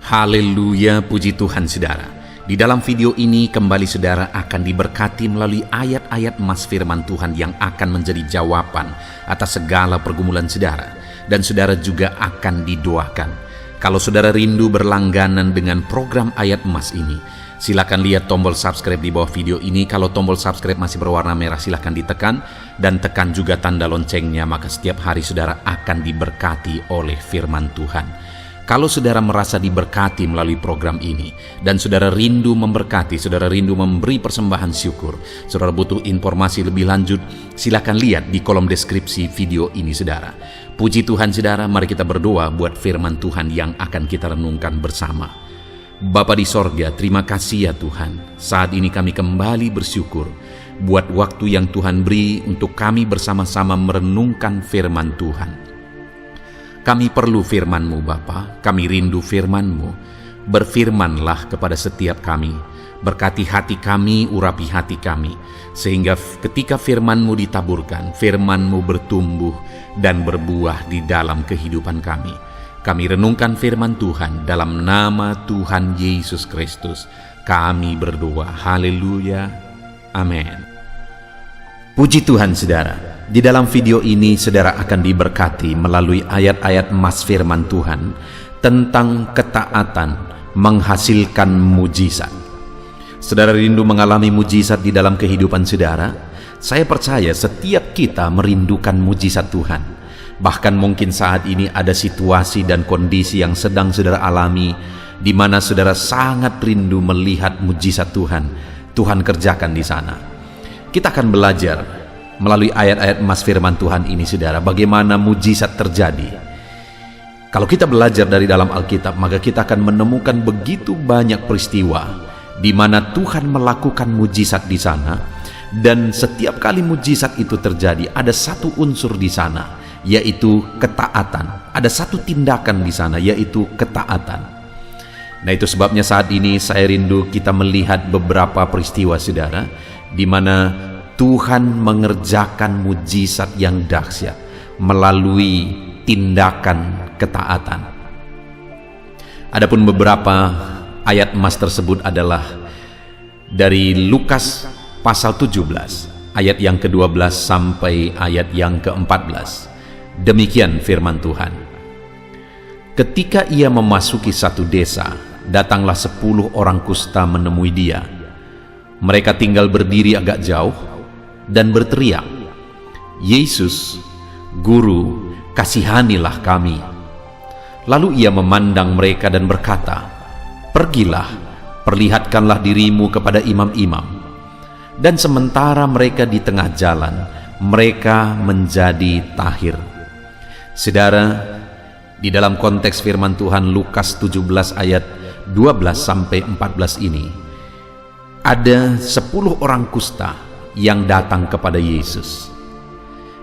Haleluya, puji Tuhan saudara. Di dalam video ini kembali saudara akan diberkati melalui ayat-ayat emas firman Tuhan yang akan menjadi jawaban atas segala pergumulan saudara. Dan saudara juga akan didoakan. Kalau saudara rindu berlangganan dengan program ayat emas ini, silakan lihat tombol subscribe di bawah video ini. Kalau tombol subscribe masih berwarna merah, silakan ditekan. Dan tekan juga tanda loncengnya, maka setiap hari saudara akan diberkati oleh firman Tuhan. Kalau saudara merasa diberkati melalui program ini, dan saudara rindu memberkati, saudara rindu memberi persembahan syukur, saudara butuh informasi lebih lanjut, silakan lihat di kolom deskripsi video ini saudara. Puji Tuhan saudara, mari kita berdoa buat firman Tuhan yang akan kita renungkan bersama. Bapa di sorga, terima kasih ya Tuhan. Saat ini kami kembali bersyukur buat waktu yang Tuhan beri untuk kami bersama-sama merenungkan firman Tuhan. Kami perlu firman-Mu Bapa, kami rindu firman-Mu. Berfirmanlah kepada setiap kami, berkati hati kami, urapi hati kami, sehingga ketika firman-Mu ditaburkan, firman-Mu bertumbuh dan berbuah di dalam kehidupan kami. Kami renungkan firman Tuhan dalam nama Tuhan Yesus Kristus. Kami berdoa, haleluya, amin. Puji Tuhan saudara. Di dalam video ini saudara akan diberkati melalui ayat-ayat emas firman Tuhan tentang ketaatan menghasilkan mujizat. Saudara rindu mengalami mujizat di dalam kehidupan saudara? Saya percaya setiap kita merindukan mujizat Tuhan. Bahkan mungkin saat ini ada situasi dan kondisi yang sedang saudara alami, di mana saudara sangat rindu melihat mujizat Tuhan. Tuhan kerjakan di sana. Kita akan belajar melalui ayat-ayat emas firman Tuhan ini saudara, bagaimana mujizat terjadi. Kalau kita belajar dari dalam Alkitab, maka kita akan menemukan begitu banyak peristiwa di mana Tuhan melakukan mujizat di sana. Dan setiap kali mujizat itu terjadi, ada satu unsur di sana, yaitu ketaatan. Ada satu tindakan di sana, yaitu ketaatan. Nah, itu sebabnya saat ini saya rindu kita melihat beberapa peristiwa saudara, di mana Tuhan mengerjakan mujizat yang dahsyat melalui tindakan ketaatan. Adapun beberapa ayat emas tersebut adalah dari Lukas pasal 17 ayat yang ke-12 sampai ayat yang ke-14. Demikian firman Tuhan. Ketika ia memasuki satu desa, datanglah 10 orang kusta menemui dia. Mereka tinggal berdiri agak jauh dan berteriak, "Yesus, Guru, kasihanilah kami." Lalu ia memandang mereka dan berkata, "Pergilah, perlihatkanlah dirimu kepada imam-imam." Dan sementara mereka di tengah jalan, mereka menjadi tahir. Saudara, di dalam konteks firman Tuhan Lukas 17 ayat 12 sampai 14 ini, ada 10 orang kusta yang datang kepada Yesus.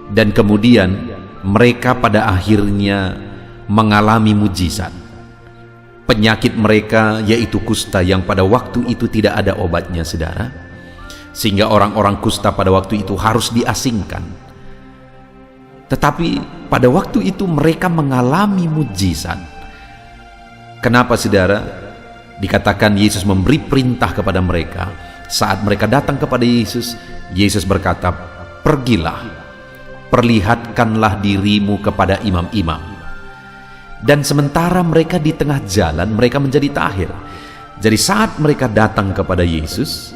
Dan kemudian mereka pada akhirnya mengalami mujizat. Penyakit mereka yaitu kusta yang pada waktu itu tidak ada obatnya saudara, sehingga orang-orang kusta pada waktu itu harus diasingkan. Tetapi pada waktu itu mereka mengalami mujizat. Kenapa saudara? Dikatakan Yesus memberi perintah kepada mereka. Saat mereka datang kepada Yesus, Yesus berkata, "Pergilah, perlihatkanlah dirimu kepada imam-imam." Dan sementara mereka di tengah jalan, mereka menjadi tahir. Jadi saat mereka datang kepada Yesus,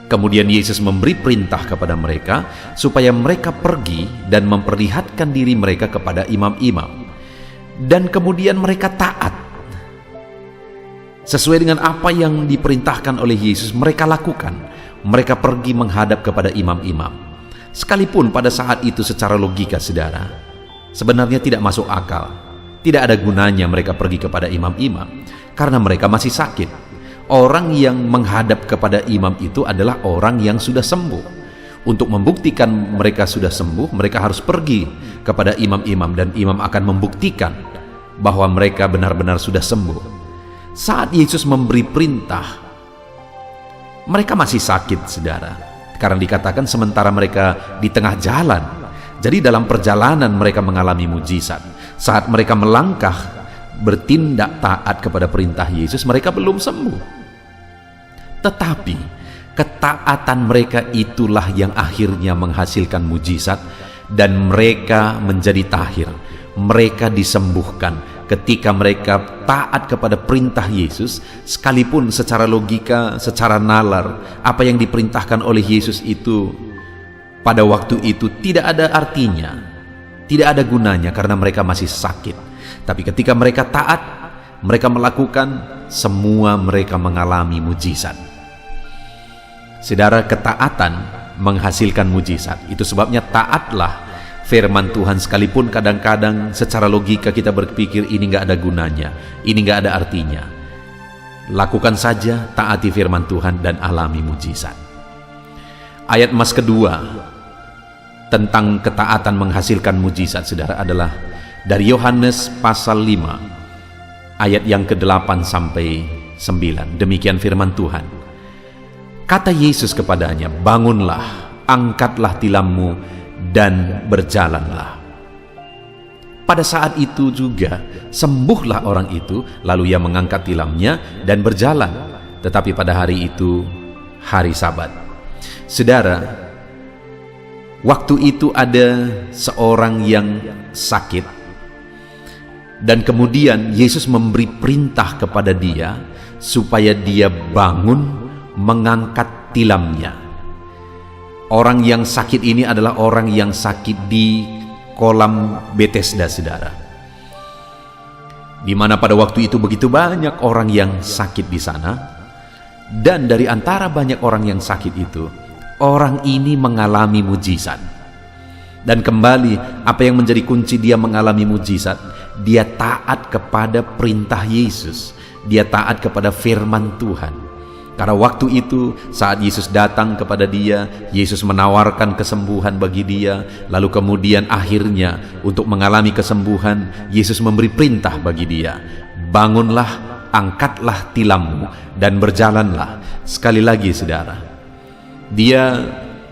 kemudian Yesus memberi perintah kepada mereka supaya mereka pergi dan memperlihatkan diri mereka kepada imam-imam. Dan kemudian mereka taat. Sesuai dengan apa yang diperintahkan oleh Yesus, mereka lakukan. Mereka pergi menghadap kepada imam-imam. Sekalipun pada saat itu secara logika saudara, sebenarnya tidak masuk akal. Tidak ada gunanya mereka pergi kepada imam-imam, karena mereka masih sakit. Orang yang menghadap kepada imam itu adalah orang yang sudah sembuh. Untuk membuktikan mereka sudah sembuh, mereka harus pergi kepada imam-imam, dan imam akan membuktikan bahwa mereka benar-benar sudah sembuh. Saat Yesus memberi perintah, mereka masih sakit saudara, karena dikatakan sementara mereka di tengah jalan. Jadi dalam perjalanan mereka mengalami mujizat. Saat mereka melangkah bertindak taat kepada perintah Yesus, mereka belum sembuh. Tetapi ketaatan mereka itulah yang akhirnya menghasilkan mujizat, dan mereka menjadi tahir. Mereka disembuhkan ketika mereka taat kepada perintah Yesus, sekalipun secara logika, secara nalar, apa yang diperintahkan oleh Yesus itu pada waktu itu tidak ada artinya, tidak ada gunanya karena mereka masih sakit. Tapi ketika mereka taat, mereka melakukan, semua mereka mengalami mujizat. Saudara, ketaatan menghasilkan mujizat. Itu sebabnya taatlah firman Tuhan, sekalipun kadang-kadang secara logika kita berpikir ini nggak ada gunanya, ini nggak ada artinya. Lakukan saja, taati firman Tuhan dan alami mujizat. Ayat emas kedua tentang ketaatan menghasilkan mujizat, saudara, adalah dari Yohanes pasal 5 ayat yang ke-8 sampai 9. Demikian firman Tuhan. Kata Yesus kepadanya, "Bangunlah, angkatlah tilammu dan berjalanlah." Pada saat itu juga sembuhlah orang itu, lalu ia mengangkat tilamnya dan berjalan. Tetapi pada hari itu hari Sabat. Saudara, waktu itu ada seorang yang sakit, dan kemudian Yesus memberi perintah kepada dia supaya dia bangun mengangkat tilamnya. Orang yang sakit ini adalah orang yang sakit di kolam Bethesda, saudara, di mana pada waktu itu begitu banyak orang yang sakit di sana. Dan dari antara banyak orang yang sakit itu, orang ini mengalami mujizat. Dan kembali, apa yang menjadi kunci dia mengalami mujizat? Dia taat kepada perintah Yesus, dia taat kepada firman Tuhan. Karena waktu itu saat Yesus datang kepada dia, Yesus menawarkan kesembuhan bagi dia. Lalu kemudian akhirnya untuk mengalami kesembuhan, Yesus memberi perintah bagi dia, "Bangunlah, angkatlah tilammu dan berjalanlah." Sekali lagi, saudara, dia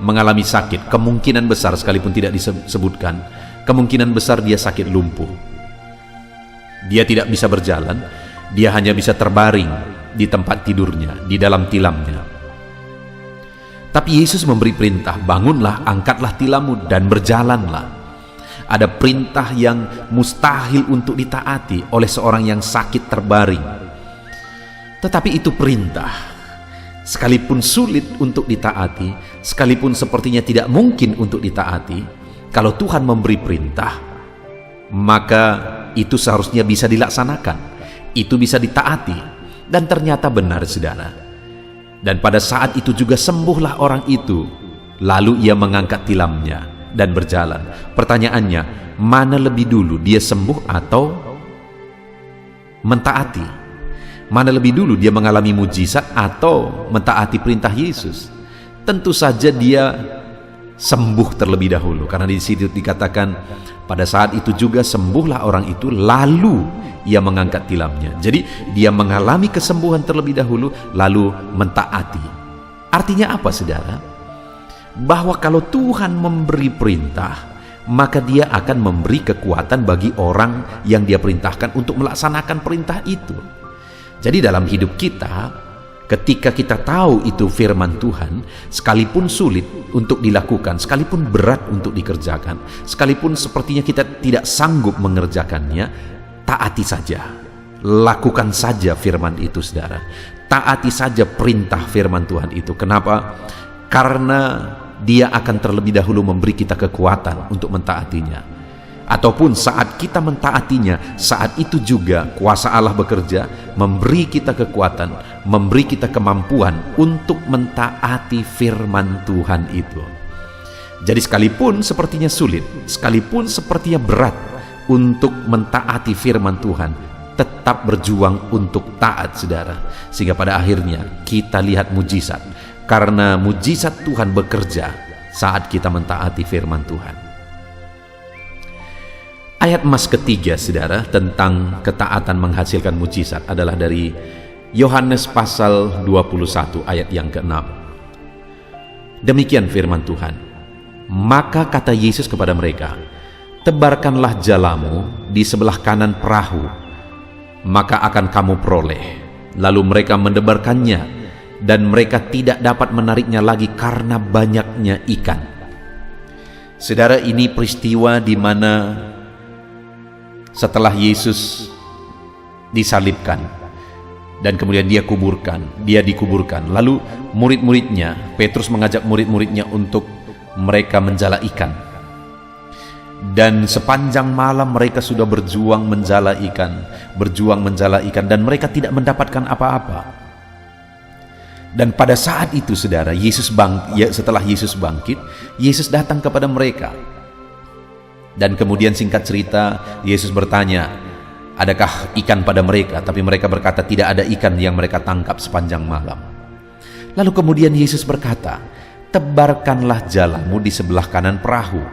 mengalami sakit. Kemungkinan besar, sekalipun tidak disebutkan, kemungkinan besar dia sakit lumpuh. Dia tidak bisa berjalan, dia hanya bisa terbaring di tempat tidurnya, di dalam tilamnya. Tapi Yesus memberi perintah, "Bangunlah, angkatlah tilammu dan berjalanlah." Ada perintah yang mustahil untuk ditaati oleh seorang yang sakit terbaring. Tetapi itu perintah, sekalipun sulit untuk ditaati, sekalipun sepertinya tidak mungkin untuk ditaati, kalau Tuhan memberi perintah, maka itu seharusnya bisa dilaksanakan, itu bisa ditaati. Dan ternyata benar, saudara. Dan pada saat itu juga sembuhlah orang itu. Lalu ia mengangkat tilamnya dan berjalan. Pertanyaannya, mana lebih dulu, dia sembuh atau mentaati? Mana lebih dulu, dia mengalami mujizat atau mentaati perintah Yesus? Tentu saja dia sembuh terlebih dahulu, karena di situ dikatakan pada saat itu juga sembuhlah orang itu, lalu ia mengangkat tilamnya. Jadi dia mengalami kesembuhan terlebih dahulu, lalu mentaati. Artinya apa, saudara? Bahwa kalau Tuhan memberi perintah, maka dia akan memberi kekuatan bagi orang yang dia perintahkan untuk melaksanakan perintah itu. Jadi dalam hidup kita, ketika kita tahu itu firman Tuhan, sekalipun sulit untuk dilakukan, sekalipun berat untuk dikerjakan, sekalipun sepertinya kita tidak sanggup mengerjakannya, taati saja, lakukan saja firman itu, saudara. Taati saja perintah firman Tuhan itu. Kenapa? Karena dia akan terlebih dahulu memberi kita kekuatan untuk mentaatinya. Ataupun saat kita mentaatinya, saat itu juga kuasa Allah bekerja, memberi kita kekuatan, memberi kita kemampuan untuk mentaati firman Tuhan itu. Jadi sekalipun sepertinya sulit, sekalipun sepertinya berat untuk mentaati firman Tuhan, tetap berjuang untuk taat, saudara. Sehingga pada akhirnya kita lihat mujizat, karena mujizat Tuhan bekerja saat kita mentaati firman Tuhan. Ayat emas ketiga, saudara, tentang ketaatan menghasilkan mujizat adalah dari Yohanes pasal 21 ayat yang ke-6. Demikian firman Tuhan. Maka kata Yesus kepada mereka, "Tebarkanlah jalamu di sebelah kanan perahu, maka akan kamu peroleh. Lalu mereka mendebarkannya, dan mereka tidak dapat menariknya lagi karena banyaknya ikan. Saudara, ini peristiwa di mana setelah Yesus disalibkan dan kemudian dia dikuburkan. Lalu murid-muridnya, Petrus mengajak murid-muridnya untuk mereka menjala ikan. Dan sepanjang malam mereka sudah berjuang menjala ikan, dan mereka tidak mendapatkan apa-apa. Dan pada saat itu, saudara, setelah Yesus bangkit, Yesus datang kepada mereka. Dan kemudian singkat cerita, Yesus bertanya, adakah ikan pada mereka? Tapi mereka berkata, tidak ada ikan yang mereka tangkap sepanjang malam. Lalu kemudian Yesus berkata, tebarkanlah jalamu di sebelah kanan perahu.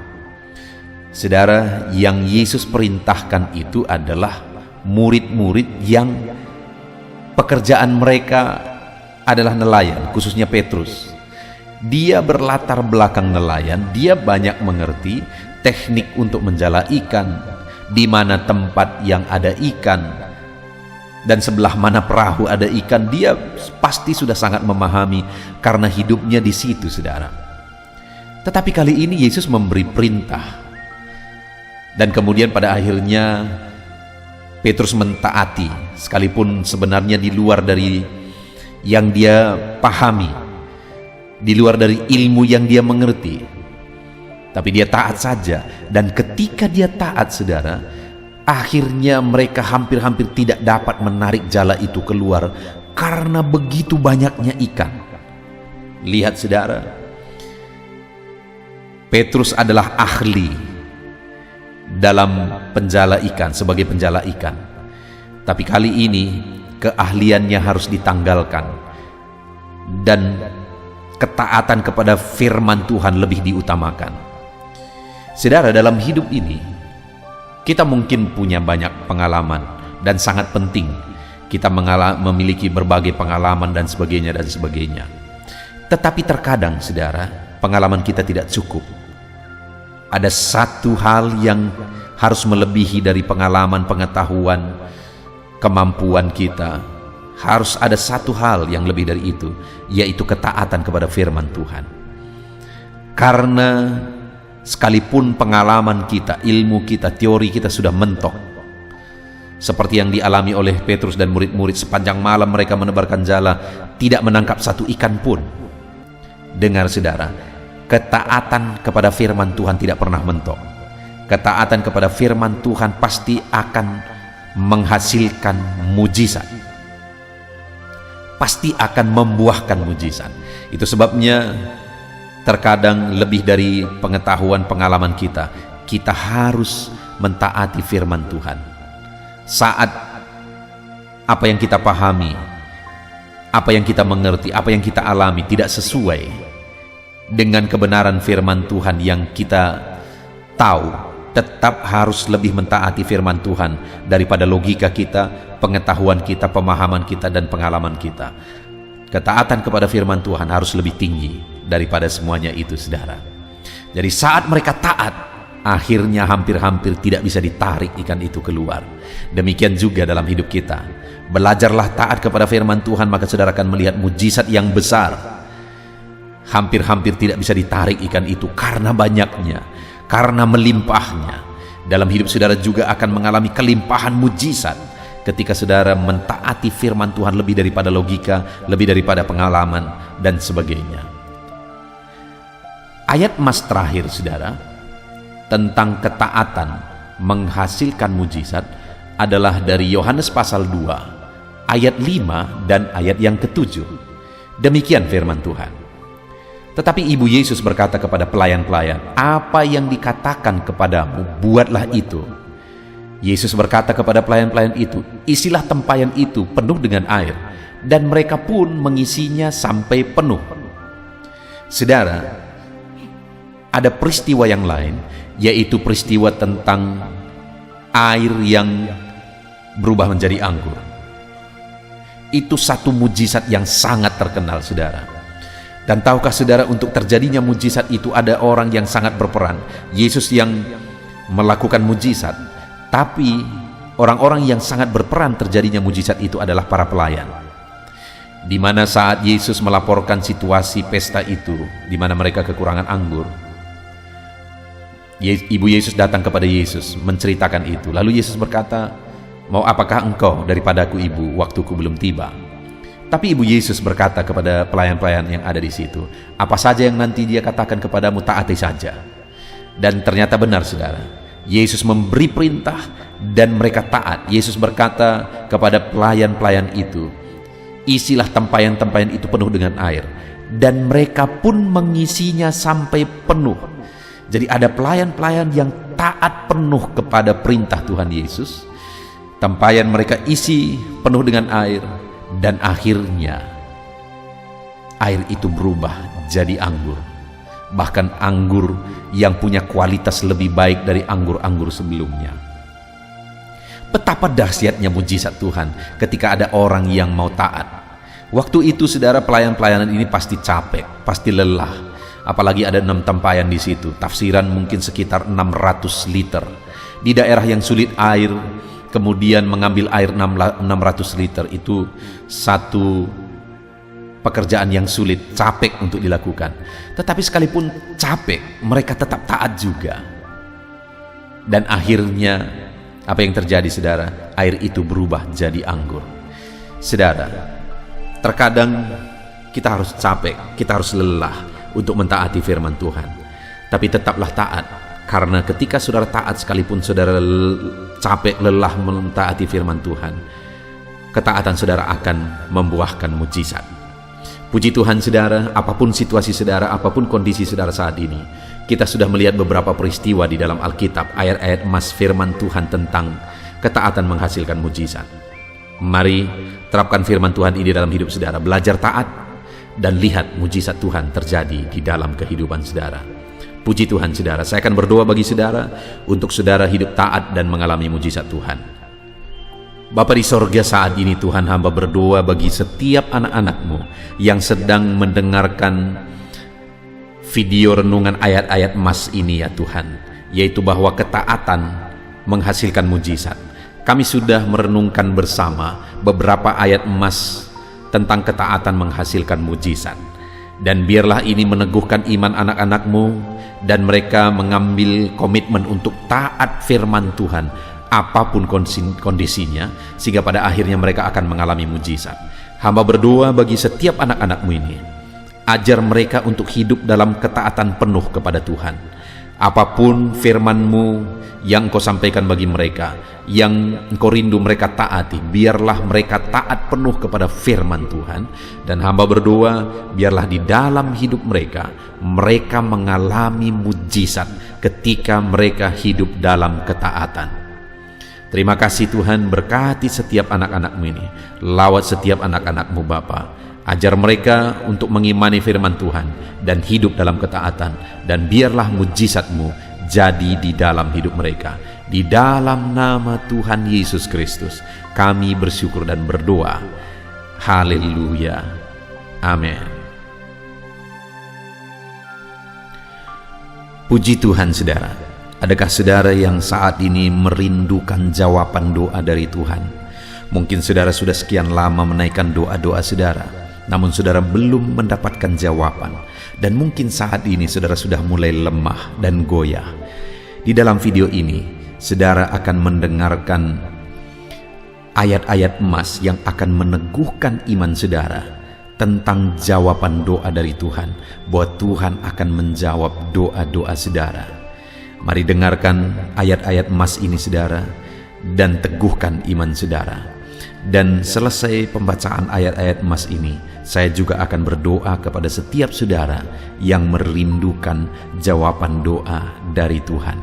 Saudara, yang Yesus perintahkan itu adalah murid-murid yang pekerjaan mereka adalah nelayan, khususnya Petrus. Dia berlatar belakang nelayan, dia banyak mengerti teknik untuk menjala ikan, di mana tempat yang ada ikan dan sebelah mana perahu ada ikan. Dia pasti sudah sangat memahami karena hidupnya di situ, saudara. Tetapi kali ini Yesus memberi perintah, dan kemudian pada akhirnya Petrus mentaati, sekalipun sebenarnya di luar dari yang dia pahami, di luar dari ilmu yang dia mengerti. Tapi dia taat saja. Dan ketika dia taat, saudara, akhirnya mereka hampir-hampir tidak dapat menarik jala itu keluar karena begitu banyaknya ikan. Lihat, saudara, Petrus adalah ahli dalam penjala ikan, sebagai penjala ikan. Tapi kali ini keahliannya harus ditanggalkan, dan ketaatan kepada firman Tuhan lebih diutamakan. Saudara, dalam hidup ini kita mungkin punya banyak pengalaman, dan sangat penting kita memiliki berbagai pengalaman dan sebagainya. Tetapi terkadang, saudara, pengalaman kita tidak cukup. Ada satu hal yang harus melebihi dari pengalaman, pengetahuan, kemampuan kita. Harus ada satu hal yang lebih dari itu, yaitu ketaatan kepada firman Tuhan. Karena sekalipun pengalaman kita, ilmu kita, teori kita sudah mentok, seperti yang dialami oleh Petrus dan murid-murid, sepanjang malam mereka menebarkan jala, tidak menangkap satu ikan pun. Dengar, saudara, ketaatan kepada firman Tuhan tidak pernah mentok. Ketaatan kepada firman Tuhan pasti akan menghasilkan mujizat, pasti akan membuahkan mujizat. Itu sebabnya terkadang lebih dari pengetahuan, pengalaman kita harus mentaati firman Tuhan. Saat apa yang kita pahami, apa yang kita mengerti, apa yang kita alami tidak sesuai dengan kebenaran firman Tuhan yang kita tahu, tetap harus lebih mentaati firman Tuhan daripada logika kita, pengetahuan kita, pemahaman kita, dan pengalaman kita. Ketaatan kepada firman Tuhan harus lebih tinggi daripada semuanya itu, saudara. Jadi saat mereka taat, akhirnya hampir-hampir tidak bisa ditarik ikan itu keluar. Demikian juga dalam hidup kita. Belajarlah taat kepada firman Tuhan, maka saudara akan melihat mujizat yang besar. Hampir-hampir tidak bisa ditarik ikan itu karena banyaknya, karena melimpahnya. Dalam hidup saudara juga akan mengalami kelimpahan mujizat ketika saudara mentaati firman Tuhan lebih daripada logika, lebih daripada pengalaman, dan sebagainya. Ayat emas terakhir, saudara, tentang ketaatan menghasilkan mujizat adalah dari Yohanes pasal 2 ayat 5 dan ayat yang ke-7. Demikian firman Tuhan. Tetapi Ibu Yesus berkata kepada pelayan-pelayan, apa yang dikatakan kepadamu, buatlah itu. Yesus berkata kepada pelayan-pelayan itu, isilah tempayan itu penuh dengan air, dan mereka pun mengisinya sampai penuh. Saudara, ada peristiwa yang lain, yaitu peristiwa tentang air yang berubah menjadi anggur. Itu satu mujizat yang sangat terkenal, saudara. Dan tahukah saudara, untuk terjadinya mujizat itu ada orang yang sangat berperan. Yesus yang melakukan mujizat, tapi Orang-orang yang sangat berperan terjadinya mujizat itu adalah para pelayan. Di mana saat Yesus melaporkan situasi pesta itu, di mana mereka kekurangan anggur, ibu Yesus datang kepada Yesus menceritakan itu. Lalu Yesus berkata, "Mau apakah engkau daripadaku ibu, waktuku belum tiba?" Tapi ibu Yesus berkata kepada pelayan-pelayan yang ada di situ, "Apa saja yang nanti dia katakan kepadamu, taati saja." Dan ternyata benar, saudara. Yesus memberi perintah dan mereka taat. Yesus berkata kepada pelayan-pelayan itu, "Isilah tempayan-tempayan itu penuh dengan air." Dan mereka pun mengisinya sampai penuh. Jadi ada pelayan-pelayan yang taat penuh kepada perintah Tuhan Yesus. Tempayan mereka isi penuh dengan air, dan akhirnya air itu berubah jadi anggur. Bahkan anggur yang punya kualitas lebih baik dari anggur-anggur sebelumnya. Betapa dahsyatnya mujizat Tuhan ketika ada orang yang mau taat. Waktu itu, saudara, pelayan-pelayanan ini pasti capek, pasti lelah. Apalagi ada 6 tempayan di situ. Tafsiran mungkin sekitar 600 liter. Di daerah yang sulit air, kemudian mengambil air 600 liter itu satu pekerjaan yang sulit, capek untuk dilakukan. Tetapi sekalipun capek, mereka tetap taat juga. Dan akhirnya apa yang terjadi, saudara? Air itu berubah jadi anggur. Saudara, terkadang kita harus capek, kita harus lelah untuk mentaati firman Tuhan. Tapi tetaplah taat, karena ketika saudara taat sekalipun saudara capek, lelah mentaati firman Tuhan, ketaatan saudara akan membuahkan mujizat. Puji Tuhan, saudara, apapun situasi saudara, apapun kondisi saudara saat ini, kita sudah melihat beberapa peristiwa di dalam Alkitab, ayat-ayat emas firman Tuhan tentang ketaatan menghasilkan mujizat. Mari terapkan firman Tuhan ini dalam hidup saudara, belajar taat, dan lihat mujizat Tuhan terjadi di dalam kehidupan saudara. Puji Tuhan, saudara. Saya akan berdoa bagi saudara untuk saudara hidup taat dan mengalami mujizat Tuhan. Bapa di sorga, saat ini Tuhan, hamba berdoa bagi setiap anak-anak-Mu yang sedang mendengarkan video renungan ayat-ayat emas ini, ya Tuhan, yaitu bahwa ketaatan menghasilkan mujizat. Kami sudah merenungkan bersama beberapa ayat emas tentang ketaatan menghasilkan mujizat. Dan biarlah ini meneguhkan iman anak-anak-Mu, dan mereka mengambil komitmen untuk taat firman Tuhan apapun kondisinya, sehingga pada akhirnya mereka akan mengalami mujizat. Hamba berdoa bagi setiap anak-anak-Mu ini, ajar mereka untuk hidup dalam ketaatan penuh kepada Tuhan. Apapun firman-Mu yang Engkau sampaikan bagi mereka, yang Engkau rindu mereka taati, biarlah mereka taat penuh kepada firman Tuhan. Dan hamba berdoa, biarlah di dalam hidup mereka, mereka mengalami mujizat ketika mereka hidup dalam ketaatan. Terima kasih Tuhan, berkati setiap anak-anak-Mu ini, lawat setiap anak-anak-Mu Bapa. Ajar mereka untuk mengimani firman Tuhan dan hidup dalam ketaatan, dan biarlah mujizat-Mu jadi di dalam hidup mereka. Di dalam nama Tuhan Yesus Kristus kami bersyukur dan berdoa. Haleluya. Amin. Puji Tuhan, saudara. Adakah saudara yang saat ini merindukan jawaban doa dari Tuhan? Mungkin saudara sudah sekian lama menaikkan doa-doa saudara, namun saudara belum mendapatkan jawaban. Dan mungkin saat ini saudara sudah mulai lemah dan goyah. Di dalam video ini, saudara akan mendengarkan ayat-ayat emas yang akan meneguhkan iman saudara tentang jawaban doa dari Tuhan, bahwa Tuhan akan menjawab doa-doa saudara. Mari dengarkan ayat-ayat emas ini, saudara, dan teguhkan iman saudara. Dan selesai pembacaan ayat-ayat emas ini, saya juga akan berdoa kepada setiap saudara yang merindukan jawaban doa dari Tuhan.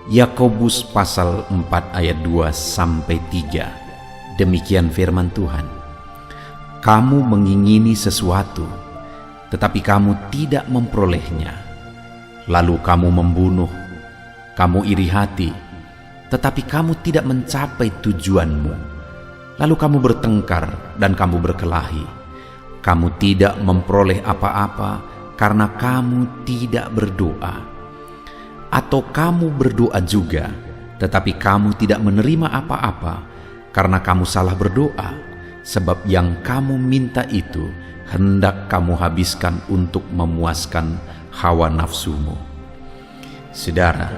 Yakobus pasal 4 ayat 2-3. Demikian firman Tuhan. Kamu mengingini sesuatu, tetapi kamu tidak memperolehnya. Lalu kamu membunuh, kamu iri hati, tetapi kamu tidak mencapai tujuanmu. Lalu kamu bertengkar dan kamu berkelahi. Kamu tidak memperoleh apa-apa karena kamu tidak berdoa. Atau kamu berdoa juga, tetapi kamu tidak menerima apa-apa karena kamu salah berdoa, sebab yang kamu minta itu hendak kamu habiskan untuk memuaskan hawa nafsumu. Saudara,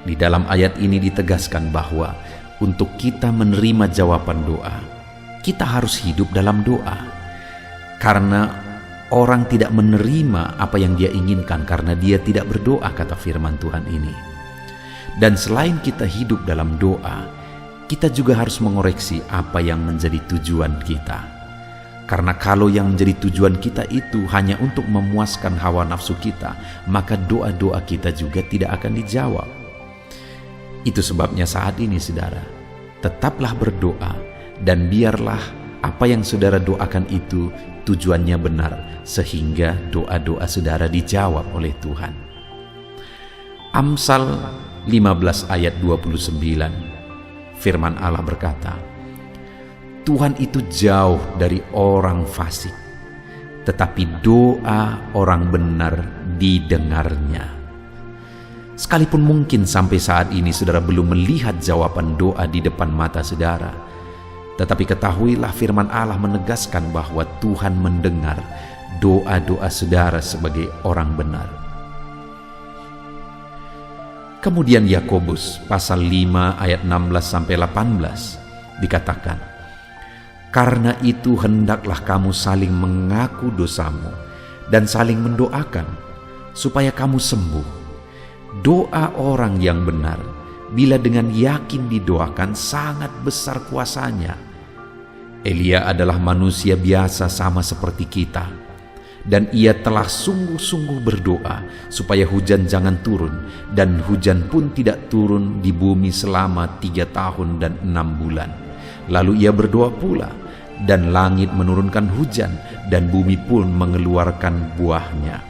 di dalam ayat ini ditegaskan bahwa untuk kita menerima jawaban doa, kita harus hidup dalam doa. Karena orang tidak menerima apa yang dia inginkan karena dia tidak berdoa, kata firman Tuhan ini. Dan selain kita hidup dalam doa, kita juga harus mengoreksi apa yang menjadi tujuan kita. Karena kalau yang menjadi tujuan kita itu hanya untuk memuaskan hawa nafsu kita, maka doa-doa kita juga tidak akan dijawab. Itu sebabnya saat ini saudara, tetaplah berdoa dan biarlah apa yang saudara doakan itu tujuannya benar, sehingga doa-doa saudara dijawab oleh Tuhan. Amsal 15 ayat 29, firman Allah berkata, Tuhan itu jauh dari orang fasik, tetapi doa orang benar didengarnya. Sekalipun mungkin sampai saat ini saudara belum melihat jawaban doa di depan mata saudara, tetapi ketahuilah firman Allah menegaskan bahwa Tuhan mendengar doa-doa saudara sebagai orang benar. Kemudian Yakobus pasal 5 ayat 16-18 dikatakan, karena itu hendaklah kamu saling mengaku dosamu dan saling mendoakan supaya kamu sembuh. Doa orang yang benar bila dengan yakin didoakan sangat besar kuasanya. Elia adalah manusia biasa sama seperti kita, dan ia telah sungguh-sungguh berdoa supaya hujan jangan turun, dan hujan pun tidak turun di bumi selama 3 tahun dan 6 bulan. Lalu ia berdoa pula, dan langit menurunkan hujan, dan bumi pun mengeluarkan buahnya.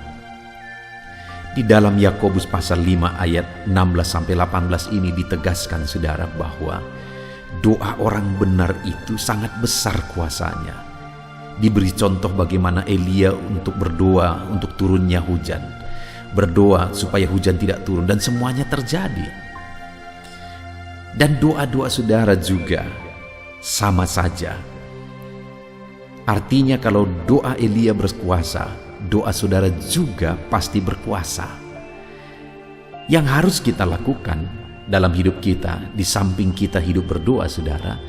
Di dalam Yakobus pasal 5 ayat 16-18 ini ditegaskan saudara bahwa doa orang benar itu sangat besar kuasanya. Diberi contoh bagaimana Elia untuk berdoa untuk turunnya hujan, berdoa supaya hujan tidak turun, dan semuanya terjadi. Dan doa-doa saudara juga sama saja. Artinya kalau doa Elia berkuasa, doa saudara juga pasti berkuasa. Yang harus kita lakukan dalam hidup kita, di samping kita hidup berdoa saudara,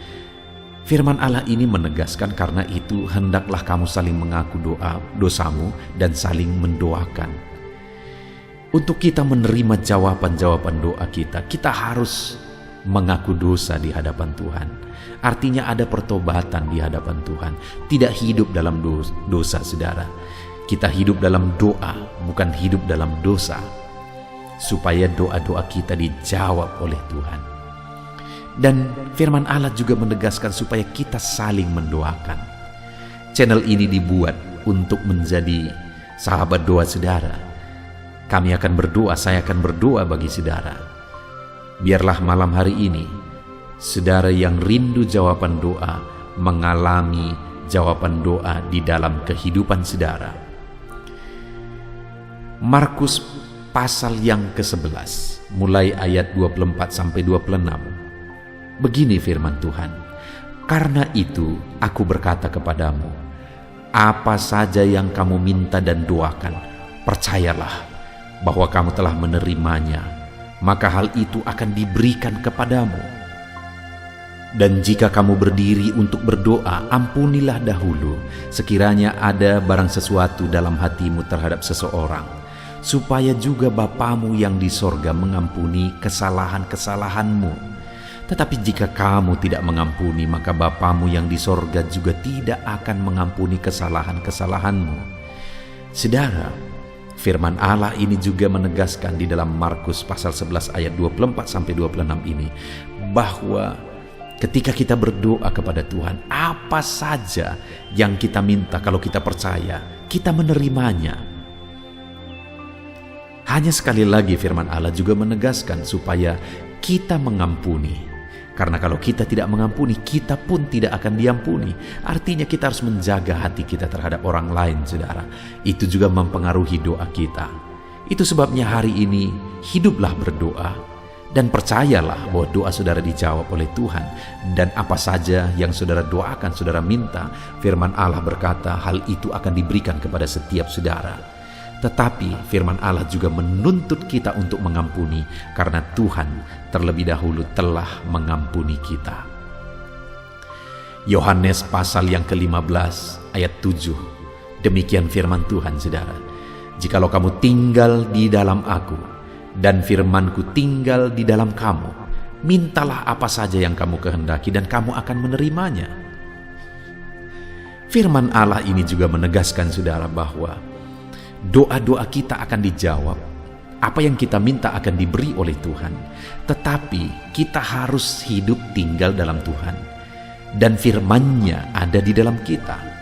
firman Allah ini menegaskan, karena itu hendaklah kamu saling mengaku dosamu dan saling mendoakan. Untuk kita menerima jawaban-jawaban doa kita, kita harus mengaku dosa di hadapan Tuhan. Artinya ada pertobatan di hadapan Tuhan. Tidak hidup dalam dosa saudara. Kita hidup dalam doa, bukan hidup dalam dosa, supaya doa-doa kita dijawab oleh Tuhan. Dan firman Allah juga menegaskan supaya kita saling mendoakan. Channel ini dibuat untuk menjadi sahabat doa saudara. Kami akan berdoa, saya akan berdoa bagi saudara. Biarlah malam hari ini saudara yang rindu jawaban doa mengalami jawaban doa di dalam kehidupan saudara. Markus pasal yang ke-11 mulai ayat 24-26. Begini firman Tuhan, karena itu aku berkata kepadamu, apa saja yang kamu minta dan doakan, percayalah bahwa kamu telah menerimanya, maka hal itu akan diberikan kepadamu. Dan jika kamu berdiri untuk berdoa, ampunilah dahulu sekiranya ada barang sesuatu dalam hatimu terhadap seseorang, supaya juga Bapamu yang di sorga mengampuni kesalahan-kesalahanmu. Tetapi jika kamu tidak mengampuni, maka Bapamu yang di sorga juga tidak akan mengampuni kesalahan-kesalahanmu. Saudara, firman Allah ini juga menegaskan di dalam Markus pasal 11 ayat 24-26 ini, bahwa ketika kita berdoa kepada Tuhan, apa saja yang kita minta, kalau kita percaya, kita menerimanya. Hanya sekali lagi firman Allah juga menegaskan supaya kita mengampuni. Karena kalau kita tidak mengampuni, kita pun tidak akan diampuni. Artinya kita harus menjaga hati kita terhadap orang lain, saudara. Itu juga mempengaruhi doa kita. Itu sebabnya hari ini hiduplah berdoa Dan percayalah bahwa doa saudara dijawab oleh Tuhan. Dan apa saja yang saudara doakan, saudara minta, firman Allah berkata hal itu akan diberikan kepada setiap saudara. Tetapi firman Allah juga menuntut kita untuk mengampuni, karena Tuhan terlebih dahulu telah mengampuni kita. Yohanes pasal yang ke-15 ayat 7. Demikian firman Tuhan, saudara. Jikalau kamu tinggal di dalam aku, dan firmanku tinggal di dalam kamu, mintalah apa saja yang kamu kehendaki dan kamu akan menerimanya. Firman Allah ini juga menegaskan, saudara, bahwa doa-doa kita akan dijawab. Apa yang kita minta akan diberi oleh Tuhan. Tetapi kita harus hidup tinggal dalam Tuhan, dan firman-Nya ada di dalam kita.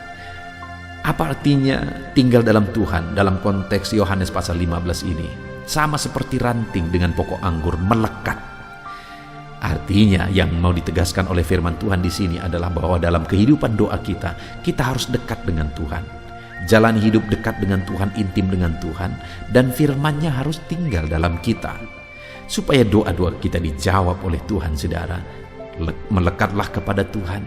Apa artinya tinggal dalam Tuhan dalam konteks Yohanes pasal 15 ini? Sama seperti ranting dengan pokok anggur melekat. Artinya yang mau ditegaskan oleh firman Tuhan di sini adalah bahwa dalam kehidupan doa kita harus dekat dengan Tuhan. Jalan hidup dekat dengan Tuhan, intim dengan Tuhan, dan firman-Nya harus tinggal dalam kita. Supaya doa-doa kita dijawab oleh Tuhan, saudara, melekatlah kepada Tuhan,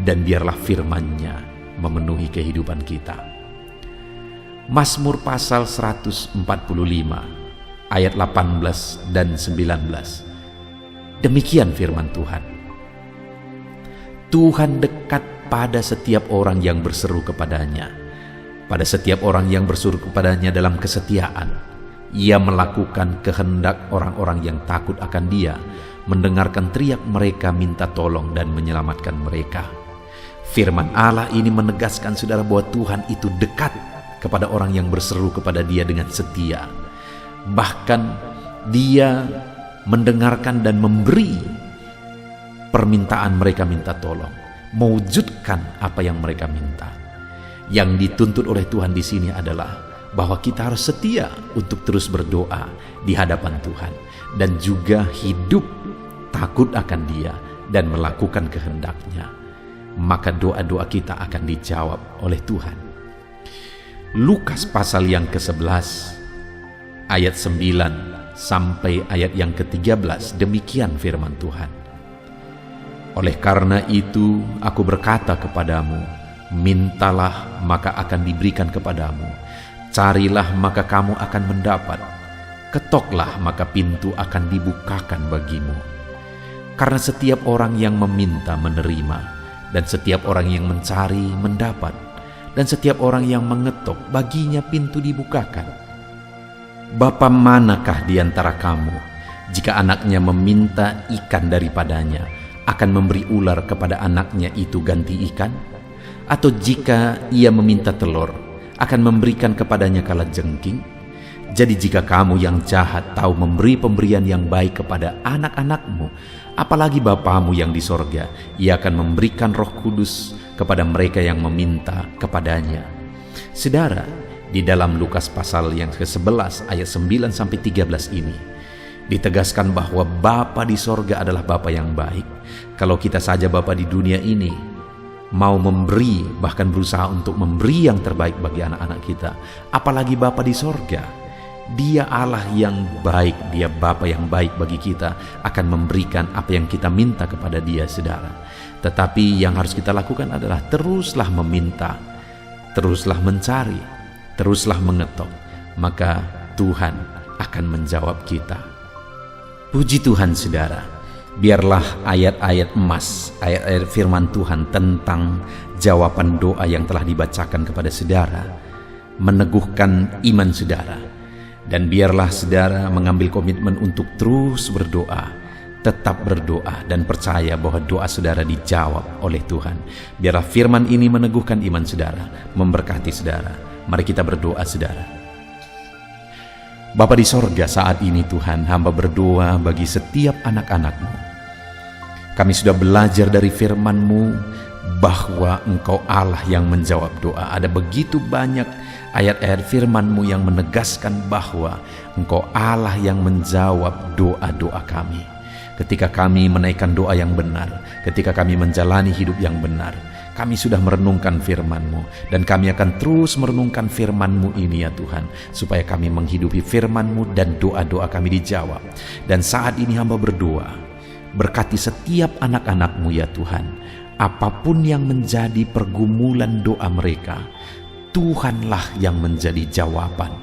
dan biarlah firman-Nya memenuhi kehidupan kita. Mazmur pasal 145 ayat 18 dan 19. Demikian firman Tuhan. Tuhan dekat pada setiap orang yang berseru kepadanya, pada setiap orang yang berseru kepadanya dalam kesetiaan. Ia melakukan kehendak orang-orang yang takut akan Dia, mendengarkan teriak mereka minta tolong dan menyelamatkan mereka. Firman Allah ini menegaskan, saudara, bahwa Tuhan itu dekat kepada orang yang berseru kepada Dia dengan setia. Bahkan Dia mendengarkan dan memberi permintaan mereka minta tolong, mewujudkan apa yang mereka minta. Yang dituntut oleh Tuhan di sini adalah bahwa kita harus setia untuk terus berdoa di hadapan Tuhan, dan juga hidup takut akan Dia dan melakukan kehendak-Nya. Maka doa-doa kita akan dijawab oleh Tuhan. Lukas pasal yang ke-11 ayat 9 sampai ayat yang ke-13, demikian firman Tuhan. Oleh karena itu aku berkata kepadamu, mintalah maka akan diberikan kepadamu, carilah maka kamu akan mendapat, ketoklah maka pintu akan dibukakan bagimu. Karena setiap orang yang meminta menerima, dan setiap orang yang mencari mendapat, dan setiap orang yang mengetok baginya pintu dibukakan. Bapa manakah di antara kamu, jika anaknya meminta ikan daripadanya, akan memberi ular kepada anaknya itu ganti ikan? Atau jika ia meminta telur, akan memberikan kepadanya kalajengking? Jadi jika kamu yang jahat tahu memberi pemberian yang baik kepada anak-anakmu, apalagi Bapamu yang di sorga, Ia akan memberikan Roh Kudus kepada mereka yang meminta kepadanya. Saudara, di dalam Lukas pasal yang ke-11 ayat 9 sampai 13 ini ditegaskan bahwa Bapa di sorga adalah Bapa yang baik. Kalau kita saja Bapa di dunia ini mau memberi, bahkan berusaha untuk memberi yang terbaik bagi anak-anak kita, apalagi Bapa di sorga. Dia Allah yang baik, Dia Bapa yang baik bagi kita, akan memberikan apa yang kita minta kepada Dia, saudara. Tetapi yang harus kita lakukan adalah teruslah meminta, teruslah mencari, teruslah mengetok, maka Tuhan akan menjawab kita. Puji Tuhan, saudara. Biarlah ayat-ayat emas, ayat-ayat firman Tuhan tentang jawaban doa yang telah dibacakan kepada saudara meneguhkan iman saudara. Dan biarlah saudara mengambil komitmen untuk terus berdoa, tetap berdoa, dan percaya bahwa doa saudara dijawab oleh Tuhan. Biarlah firman ini meneguhkan iman saudara, memberkati saudara. Mari kita berdoa, saudara. Bapa di sorga, saat ini Tuhan, hamba berdoa bagi setiap anak-anak-Mu. Kami sudah belajar dari firman-Mu bahwa Engkau Allah yang menjawab doa. Ada begitu banyak ayat-ayat firman-Mu yang menegaskan bahwa Engkau Allah yang menjawab doa-doa kami. Ketika kami menaikkan doa yang benar, ketika kami menjalani hidup yang benar, Kami sudah merenungkan firman-Mu, dan kami akan terus merenungkan firman-Mu ini ya Tuhan, supaya kami menghidupi firman-Mu dan doa-doa kami dijawab. Dan saat ini hamba berdoa, berkati setiap anak-anak-Mu ya Tuhan. Apapun yang menjadi pergumulan doa mereka, Tuhanlah yang menjadi jawaban.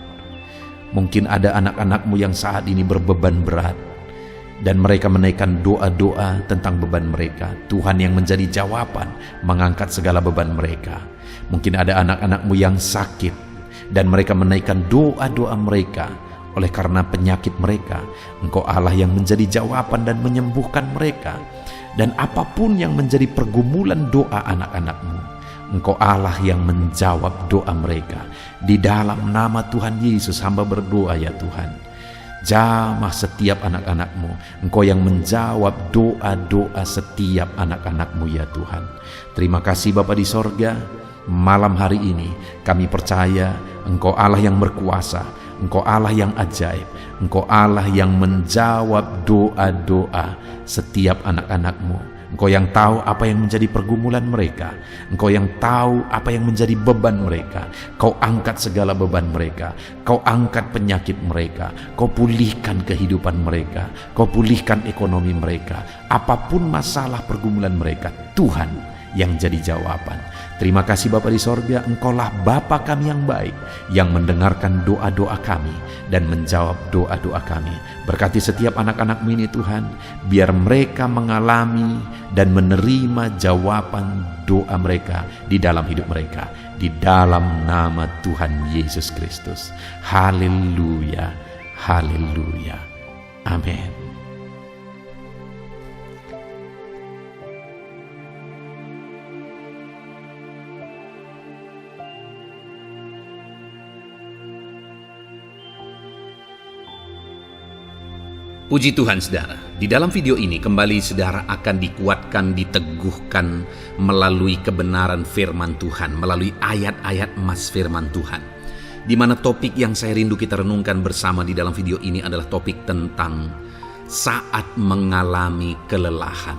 Mungkin ada anak-anak-Mu yang saat ini berbeban berat, dan mereka menaikkan doa-doa tentang beban mereka. Tuhan yang menjadi jawaban, mengangkat segala beban mereka. Mungkin ada anak-anak-Mu yang sakit, dan mereka menaikkan doa-doa mereka. Oleh karena penyakit mereka, Engkau Allah yang menjadi jawaban dan menyembuhkan mereka. Dan apapun yang menjadi pergumulan doa anak-anak-Mu, Engkau Allah yang menjawab doa mereka. Di dalam nama Tuhan Yesus hamba berdoa ya Tuhan. Jamah setiap anak-anak-Mu. Engkau yang menjawab doa-doa setiap anak-anak-Mu ya Tuhan. Terima kasih Bapa di sorga. Malam hari ini kami percaya Engkau Allah yang berkuasa, Engkau Allah yang ajaib, Engkau Allah yang menjawab doa-doa setiap anak-anak-Mu. Engkau yang tahu apa yang menjadi pergumulan mereka. Engkau yang tahu apa yang menjadi beban mereka. Kau angkat segala beban mereka. Kau angkat penyakit mereka. Kau pulihkan kehidupan mereka. Kau pulihkan ekonomi mereka. Apapun masalah pergumulan mereka, Tuhan yang jadi jawaban. Terima kasih Bapa di sorga, Engkaulah Bapa kami yang baik, yang mendengarkan doa-doa kami dan menjawab doa-doa kami. Berkati setiap anak-anak-Mu ini Tuhan, biar mereka mengalami dan menerima jawaban doa mereka di dalam hidup mereka. Di dalam nama Tuhan Yesus Kristus. Haleluya, haleluya, amin. Puji Tuhan saudara, di dalam video ini kembali saudara akan dikuatkan, diteguhkan melalui kebenaran firman Tuhan, melalui ayat-ayat emas firman Tuhan. Di mana topik yang saya rindu kita renungkan bersama di dalam video ini adalah topik tentang saat mengalami kelelahan.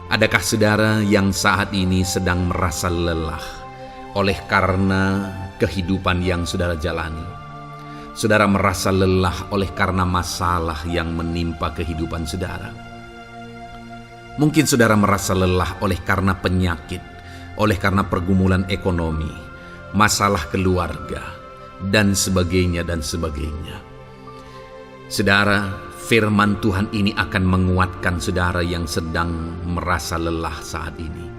Adakah saudara yang saat ini sedang merasa lelah oleh karena kehidupan yang saudara jalani? Saudara merasa lelah oleh karena masalah yang menimpa kehidupan saudara. Mungkin saudara merasa lelah oleh karena penyakit, oleh karena pergumulan ekonomi, masalah keluarga, dan sebagainya dan sebagainya. Saudara, firman Tuhan ini akan menguatkan saudara yang sedang merasa lelah saat ini.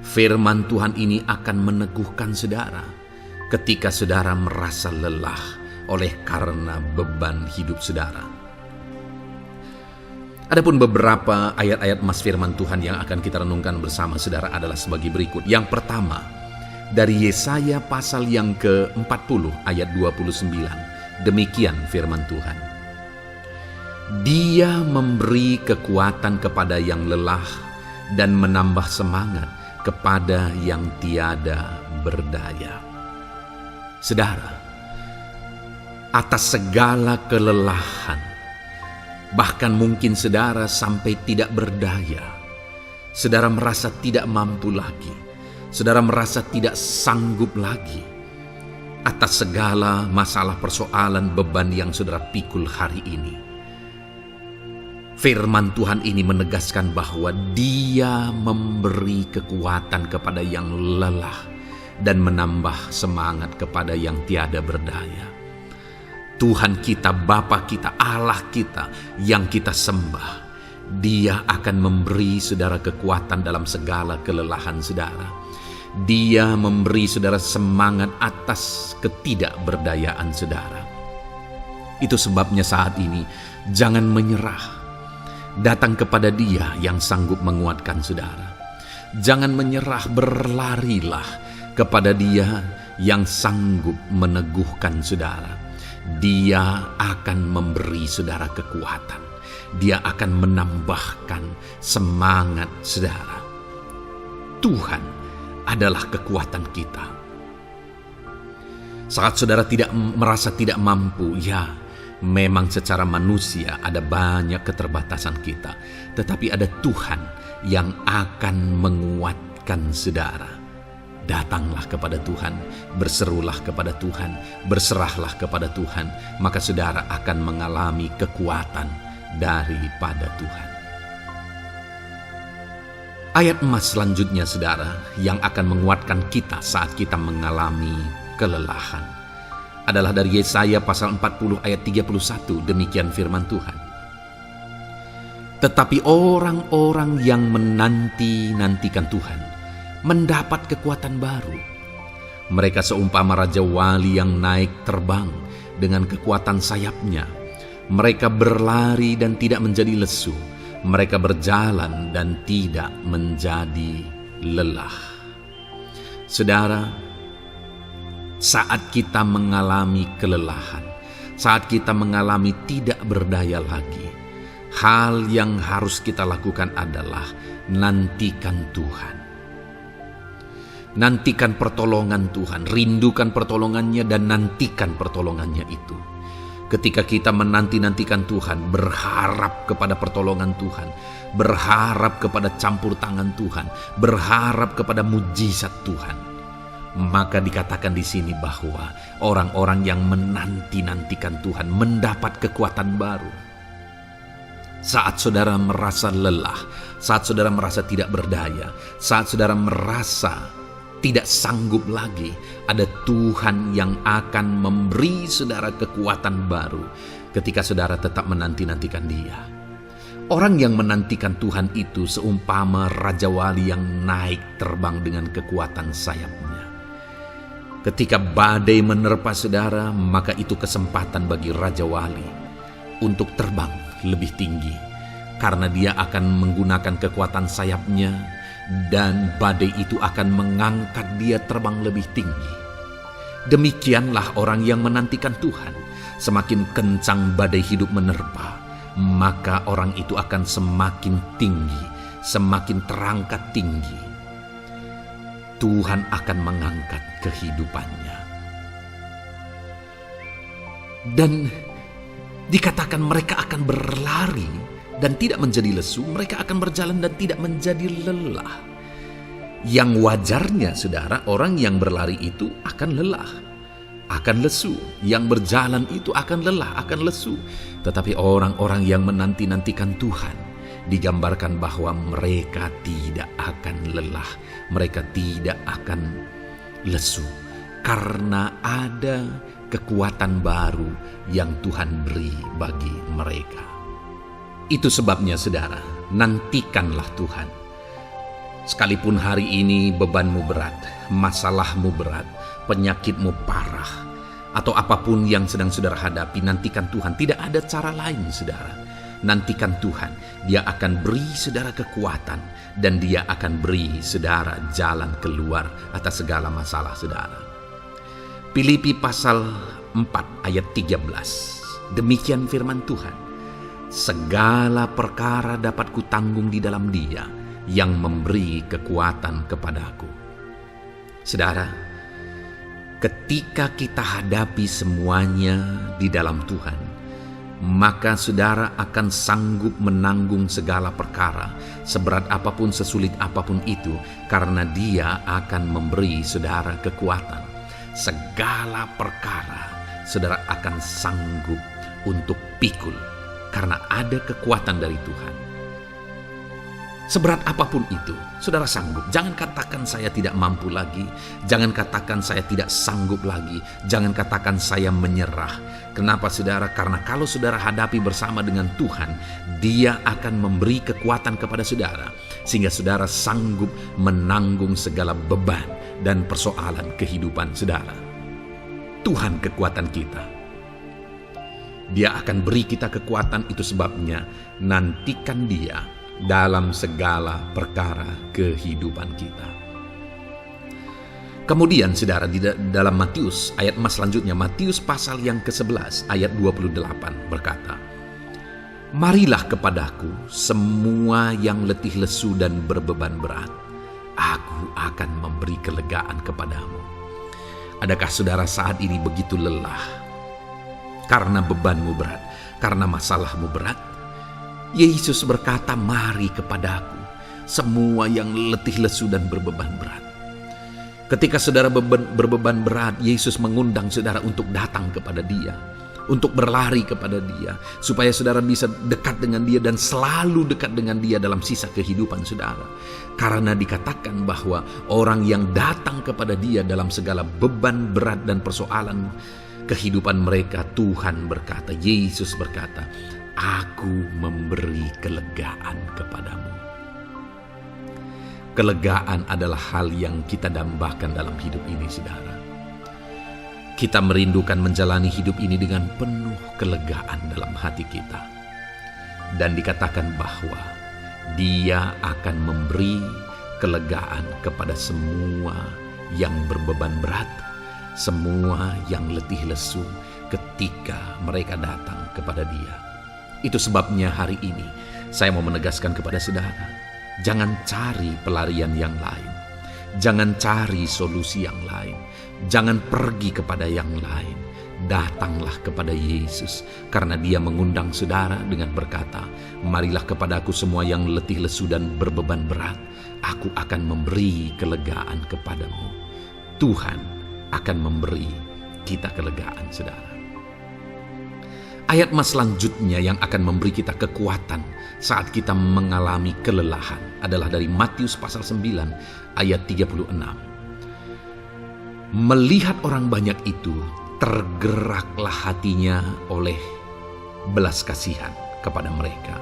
Firman Tuhan ini akan meneguhkan saudara ketika saudara merasa lelah oleh karena beban hidup saudara. Adapun beberapa ayat-ayat emas firman Tuhan yang akan kita renungkan bersama saudara adalah sebagai berikut. Yang pertama, dari Yesaya pasal yang ke-40 ayat 29. Demikian firman Tuhan. Dia memberi kekuatan kepada yang lelah dan menambah semangat kepada yang tiada berdaya. Saudara, atas segala kelelahan, bahkan mungkin saudara sampai tidak berdaya, saudara merasa tidak mampu lagi, saudara merasa tidak sanggup lagi, atas segala masalah persoalan beban yang saudara pikul hari ini. Firman Tuhan ini menegaskan bahwa Dia memberi kekuatan kepada yang lelah dan menambah semangat kepada yang tiada berdaya. Tuhan kita, Bapa kita, Allah kita yang kita sembah, Dia akan memberi saudara kekuatan dalam segala kelelahan saudara. Dia memberi saudara semangat atas ketidakberdayaan saudara. Itu sebabnya saat ini jangan menyerah. Datang kepada Dia yang sanggup menguatkan saudara. Jangan menyerah, berlarilah kepada Dia yang sanggup meneguhkan saudara. Dia akan memberi saudara kekuatan. Dia akan menambahkan semangat saudara. Tuhan adalah kekuatan kita. Saat saudara merasa tidak mampu, ya memang secara manusia ada banyak keterbatasan kita. Tetapi ada Tuhan yang akan menguatkan menguatkan saudara. Datanglah kepada Tuhan, berserulah kepada Tuhan, berserahlah kepada Tuhan, maka saudara akan mengalami kekuatan daripada Tuhan. Ayat emas selanjutnya saudara yang akan menguatkan kita saat kita mengalami kelelahan adalah dari Yesaya pasal 40 ayat 31. Demikian firman Tuhan. Tetapi orang-orang yang menanti-nantikan Tuhan mendapat kekuatan baru. Mereka seumpama raja wali yang naik terbang dengan kekuatan sayapnya. Mereka berlari dan tidak menjadi lesu. Mereka berjalan dan tidak menjadi lelah. Saudara, saat kita mengalami kelelahan, saat kita mengalami tidak berdaya lagi, hal yang harus kita lakukan adalah nantikan Tuhan. Nantikan pertolongan Tuhan, rindukan pertolongannya dan nantikan pertolongannya itu. Ketika kita menanti-nantikan Tuhan, berharap kepada pertolongan Tuhan, berharap kepada campur tangan Tuhan, berharap kepada mujizat Tuhan, maka dikatakan di sini bahwa orang-orang yang menanti-nantikan Tuhan mendapat kekuatan baru. Saat saudara merasa lelah, saat saudara merasa tidak berdaya, saat saudara merasa tidak sanggup lagi, ada Tuhan yang akan memberi saudara kekuatan baru ketika saudara tetap menanti-nantikan Dia. Orang yang menantikan Tuhan itu seumpama raja wali yang naik terbang dengan kekuatan sayapnya. Ketika badai menerpa saudara, maka itu kesempatan bagi raja wali untuk terbang lebih tinggi, karena dia akan menggunakan kekuatan sayapnya dan badai itu akan mengangkat dia terbang lebih tinggi. Demikianlah orang yang menantikan Tuhan. Semakin kencang badai hidup menerpa, maka orang itu akan semakin tinggi, semakin terangkat tinggi. Tuhan akan mengangkat kehidupannya. Dan dikatakan mereka akan berlari dan tidak menjadi lesu, mereka akan berjalan dan tidak menjadi lelah. Yang wajarnya saudara, orang yang berlari itu akan lelah, akan lesu. Yang berjalan itu akan lelah, akan lesu. Tetapi orang-orang yang menanti-nantikan Tuhan, digambarkan bahwa mereka tidak akan lelah, mereka tidak akan lesu, karena ada kekuatan baru yang Tuhan beri bagi mereka. Itu sebabnya saudara, nantikanlah Tuhan. Sekalipun hari ini bebanmu berat, masalahmu berat, penyakitmu parah, atau apapun yang sedang saudara hadapi, nantikan Tuhan. Tidak ada cara lain saudara. Nantikan Tuhan, Dia akan beri saudara kekuatan, dan Dia akan beri saudara jalan keluar atas segala masalah saudara. Filipi pasal 4 ayat 13. Demikian firman Tuhan. Segala perkara dapat kutanggung di dalam Dia yang memberi kekuatan kepadaku. Saudara, ketika kita hadapi semuanya di dalam Tuhan, maka saudara akan sanggup menanggung segala perkara, seberat apapun, sesulit apapun itu, karena Dia akan memberi saudara kekuatan. Segala perkara saudara akan sanggup untuk pikul, karena ada kekuatan dari Tuhan. Seberat apapun itu, saudara sanggup. Jangan katakan saya tidak mampu lagi. Jangan katakan saya tidak sanggup lagi. Jangan katakan saya menyerah. Kenapa saudara? Karena kalau saudara hadapi bersama dengan Tuhan, Dia akan memberi kekuatan kepada saudara, sehingga saudara sanggup menanggung segala beban dan persoalan kehidupan saudara. Tuhan kekuatan kita. Dia akan beri kita kekuatan, itu sebabnya nantikan Dia dalam segala perkara kehidupan kita. Kemudian saudara, di dalam Matius, ayat emas selanjutnya, Matius pasal yang ke-11 ayat 28 berkata, "Marilah kepadaku semua yang letih lesu dan berbeban berat, aku akan memberi kelegaan kepadamu." Adakah saudara saat ini begitu lelah karena bebanmu berat, karena masalahmu berat? Yesus berkata, "Mari kepadaku, semua yang letih lesu dan berbeban berat. Ketika saudara berbeban berat, Yesus mengundang saudara untuk datang kepada Dia, untuk berlari kepada Dia, supaya saudara bisa dekat dengan Dia dan selalu dekat dengan Dia dalam sisa kehidupan saudara. Karena dikatakan bahwa orang yang datang kepada Dia dalam segala beban berat dan persoalan kehidupan mereka, Tuhan berkata, Yesus berkata, Aku memberi kelegaan kepadamu. Kelegaan adalah hal yang kita dambakan dalam hidup ini, saudara. Kita merindukan menjalani hidup ini dengan penuh kelegaan dalam hati kita. Dan dikatakan bahwa Dia akan memberi kelegaan kepada semua yang berbeban berat, semua yang letih lesu ketika mereka datang kepada Dia. Itu sebabnya hari ini saya mau menegaskan kepada saudara, jangan cari pelarian yang lain. Jangan cari solusi yang lain. Jangan pergi kepada yang lain. Datanglah kepada Yesus, karena Dia mengundang saudara dengan berkata, marilah kepadaku semua yang letih lesu dan berbeban berat. Aku akan memberi kelegaan kepadamu. Tuhan akan memberi kita kelegaan, saudara. Ayat mas selanjutnya yang akan memberi kita kekuatan saat kita mengalami kelelahan adalah dari Matius pasal 9 ayat 36. Melihat orang banyak itu, tergeraklah hatinya oleh belas kasihan kepada mereka,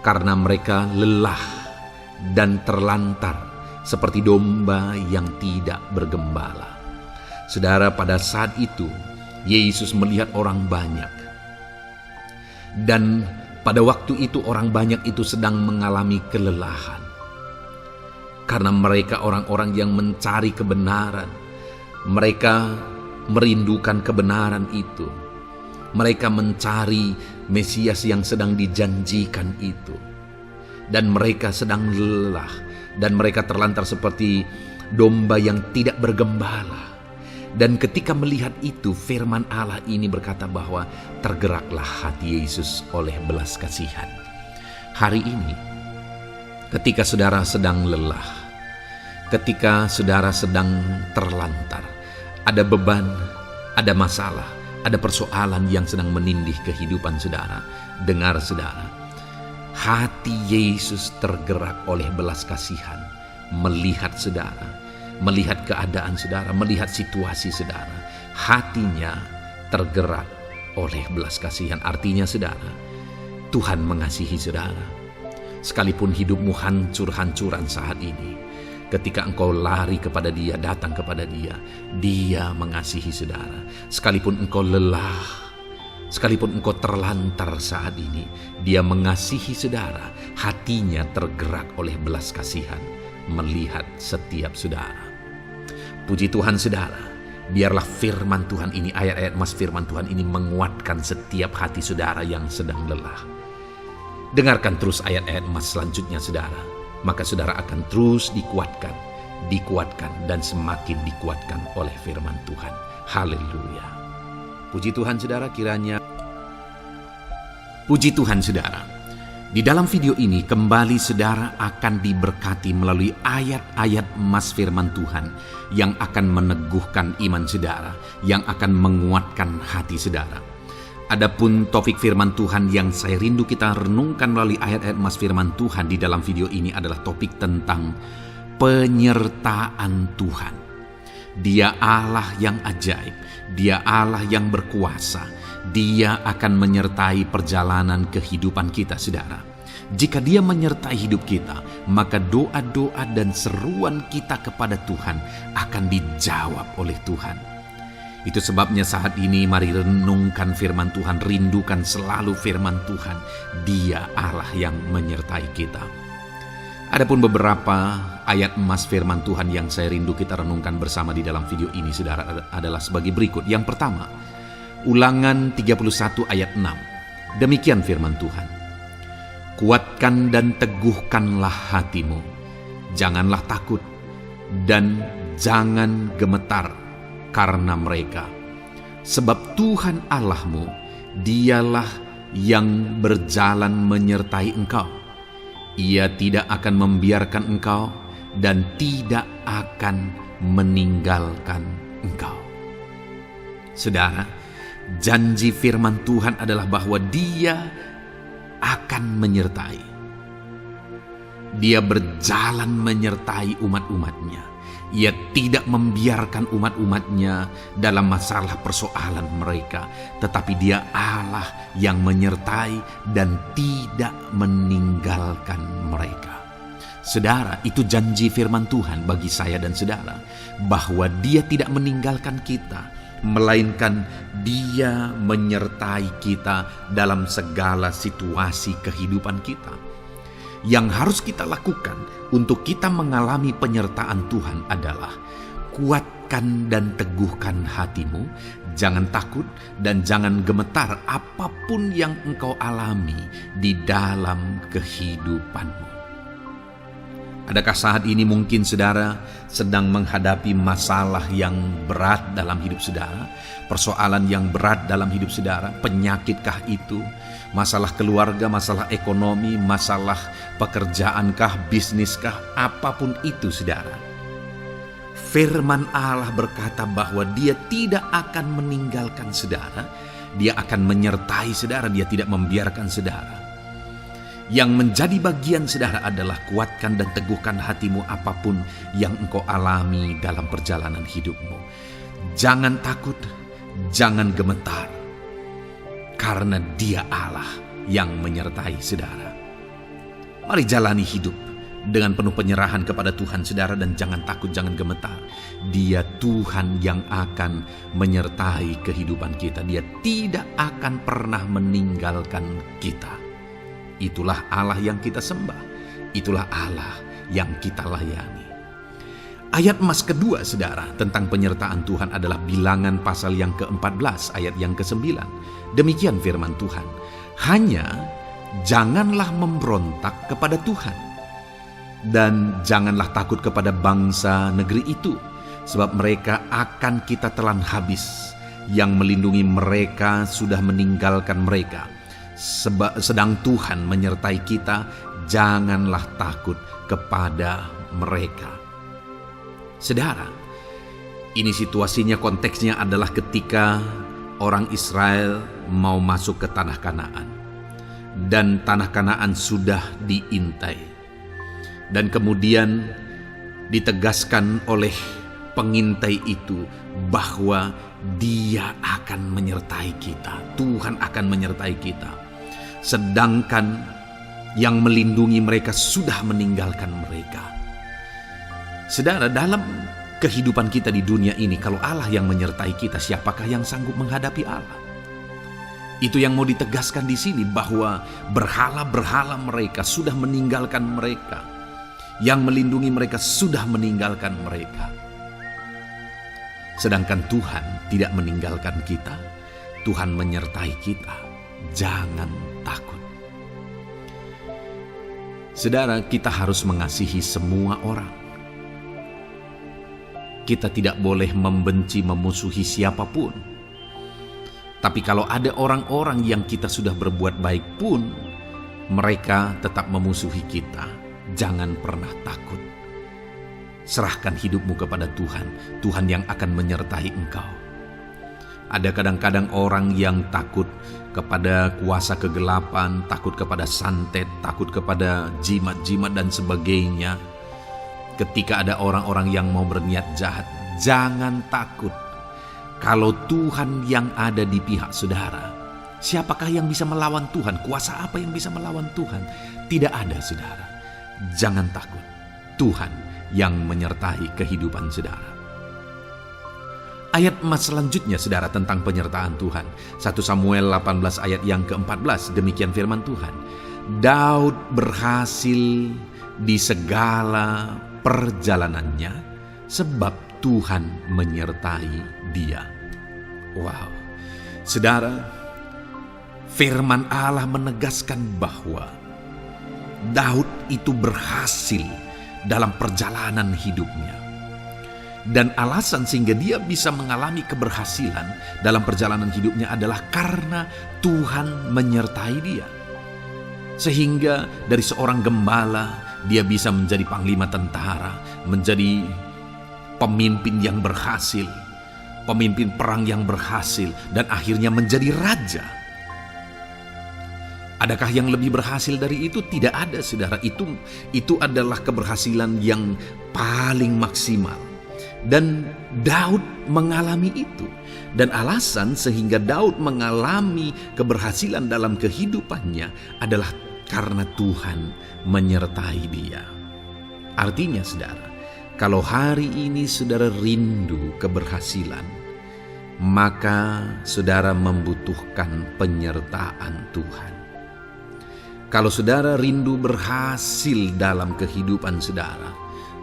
karena mereka lelah dan terlantar seperti domba yang tidak bergembala. Saudara, pada saat itu Yesus melihat orang banyak. Dan pada waktu itu orang banyak itu sedang mengalami kelelahan. Karena mereka orang-orang yang mencari kebenaran. Mereka merindukan kebenaran itu. Mereka mencari Mesias yang sedang dijanjikan itu. Dan mereka sedang lelah. Dan mereka terlantar seperti domba yang tidak bergembala. Dan ketika melihat itu, firman Allah ini berkata bahwa tergeraklah hati Yesus oleh belas kasihan. Hari ini, ketika saudara sedang lelah, ketika saudara sedang terlantar, ada beban, ada masalah, ada persoalan yang sedang menindih kehidupan saudara, dengar saudara, hati Yesus tergerak oleh belas kasihan, melihat saudara, melihat keadaan saudara, melihat situasi saudara. Hatinya tergerak oleh belas kasihan. Artinya saudara, Tuhan mengasihi saudara. Sekalipun hidupmu hancur-hancuran saat ini, ketika engkau lari kepada Dia, datang kepada Dia, Dia mengasihi saudara. Sekalipun engkau lelah, sekalipun engkau terlantar saat ini, Dia mengasihi saudara. Hatinya tergerak oleh belas kasihan melihat setiap saudara. Puji Tuhan saudara, biarlah firman Tuhan ini, ayat-ayat mas firman Tuhan ini menguatkan setiap hati saudara yang sedang lelah. Dengarkan terus ayat-ayat mas selanjutnya saudara, maka saudara akan terus dikuatkan dan semakin dikuatkan oleh firman Tuhan. Haleluya. Puji Tuhan saudara, puji Tuhan saudara. Di dalam video ini kembali saudara akan diberkati melalui ayat-ayat mas firman Tuhan yang akan meneguhkan iman saudara, yang akan menguatkan hati saudara. Adapun topik firman Tuhan yang saya rindu kita renungkan melalui ayat-ayat mas firman Tuhan di dalam video ini adalah topik tentang penyertaan Tuhan. Dia Allah yang ajaib, Dia Allah yang berkuasa. Dia akan menyertai perjalanan kehidupan kita, saudara. Jika Dia menyertai hidup kita, maka doa-doa dan seruan kita kepada Tuhan akan dijawab oleh Tuhan. Itu sebabnya saat ini mari renungkan firman Tuhan, rindukan selalu firman Tuhan. Dia Allah yang menyertai kita. Adapun beberapa ayat emas firman Tuhan yang saya rindu kita renungkan bersama di dalam video ini, saudara, adalah sebagai berikut. Yang pertama, Ulangan 31 ayat 6. Demikian firman Tuhan. Kuatkan dan teguhkanlah hatimu. Janganlah takut dan jangan gemetar karena mereka. Sebab Tuhan Allahmu, Dialah yang berjalan menyertai engkau. Ia tidak akan membiarkan engkau dan tidak akan meninggalkan engkau. Saudara, janji firman Tuhan adalah bahwa Dia akan menyertai. Dia berjalan menyertai umat-umatnya. Ia tidak membiarkan umat-umatnya dalam masalah persoalan mereka, tetapi Dia Allah yang menyertai dan tidak meninggalkan mereka. Saudara, itu janji firman Tuhan bagi saya dan saudara, bahwa Dia tidak meninggalkan kita, melainkan Dia menyertai kita dalam segala situasi kehidupan kita. Yang harus kita lakukan untuk kita mengalami penyertaan Tuhan adalah kuatkan dan teguhkan hatimu, jangan takut dan jangan gemetar apapun yang engkau alami di dalam kehidupanmu. Adakah saat ini mungkin saudara sedang menghadapi masalah yang berat dalam hidup saudara? Persoalan yang berat dalam hidup saudara? Penyakitkah itu? Masalah keluarga, masalah ekonomi, masalah pekerjaankah, bisniskah? Apapun itu saudara. Firman Allah berkata bahwa Dia tidak akan meninggalkan saudara. Dia akan menyertai saudara, Dia tidak membiarkan saudara. Yang menjadi bagian saudara adalah kuatkan dan teguhkan hatimu apapun yang engkau alami dalam perjalanan hidupmu. Jangan takut, jangan gemetar, karena Dia Allah yang menyertai saudara. Mari jalani hidup dengan penuh penyerahan kepada Tuhan saudara, dan jangan takut, jangan gemetar. Dia Tuhan yang akan menyertai kehidupan kita. Dia tidak akan pernah meninggalkan kita. Itulah Allah yang kita sembah. Itulah Allah yang kita layani. Ayat emas kedua saudara tentang penyertaan Tuhan adalah Bilangan pasal yang ke-14 ayat yang ke-9. Demikian firman Tuhan. Hanya janganlah memberontak kepada Tuhan, dan janganlah takut kepada bangsa negeri itu, sebab mereka akan kita telan habis. Yang melindungi mereka sudah meninggalkan mereka. Sedang Tuhan menyertai kita, janganlah takut kepada mereka. Saudara, ini situasinya, konteksnya adalah ketika orang Israel mau masuk ke tanah Kanaan. Dan tanah Kanaan sudah diintai. Dan kemudian ditegaskan oleh pengintai itu bahwa Dia akan menyertai kita. Tuhan akan menyertai kita. Sedangkan yang melindungi mereka sudah meninggalkan mereka. Saudara, dalam kehidupan kita di dunia ini, kalau Allah yang menyertai kita, siapakah yang sanggup menghadapi Allah? Itu yang mau ditegaskan di sini, bahwa berhala-berhala mereka sudah meninggalkan mereka. Yang melindungi mereka sudah meninggalkan mereka. Sedangkan Tuhan tidak meninggalkan kita. Tuhan menyertai kita. Jangan takut. Saudara, kita harus mengasihi semua orang. Kita tidak boleh membenci, memusuhi siapapun. Tapi kalau ada orang-orang yang kita sudah berbuat baik pun, mereka tetap memusuhi kita. Jangan pernah takut. Serahkan hidupmu kepada Tuhan. Tuhan yang akan menyertai engkau. Ada kadang-kadang orang yang takut kepada kuasa kegelapan, takut kepada santet, takut kepada jimat-jimat dan sebagainya. Ketika ada orang-orang yang mau berniat jahat, jangan takut. Kalau Tuhan yang ada di pihak saudara, siapakah yang bisa melawan Tuhan? Kuasa apa yang bisa melawan Tuhan? Tidak ada, saudara. Jangan takut. Tuhan yang menyertai kehidupan saudara. Ayat emas selanjutnya saudara tentang penyertaan Tuhan. 1 Samuel 18 ayat yang ke-14. Demikian firman Tuhan. Daud berhasil di segala perjalanannya sebab Tuhan menyertai dia. Wow. Saudara, firman Allah menegaskan bahwa Daud itu berhasil dalam perjalanan hidupnya. Dan alasan sehingga dia bisa mengalami keberhasilan dalam perjalanan hidupnya adalah karena Tuhan menyertai dia. Sehingga dari seorang gembala, dia bisa menjadi panglima tentara, menjadi pemimpin yang berhasil, pemimpin perang yang berhasil, dan akhirnya menjadi raja. Adakah yang lebih berhasil dari itu? Tidak ada, saudara. Itu adalah keberhasilan yang paling maksimal. Dan Daud mengalami itu. Dan alasan sehingga Daud mengalami keberhasilan dalam kehidupannya adalah karena Tuhan menyertai dia. Artinya, saudara, kalau hari ini saudara rindu keberhasilan, maka saudara membutuhkan penyertaan Tuhan. Kalau saudara rindu berhasil dalam kehidupan saudara,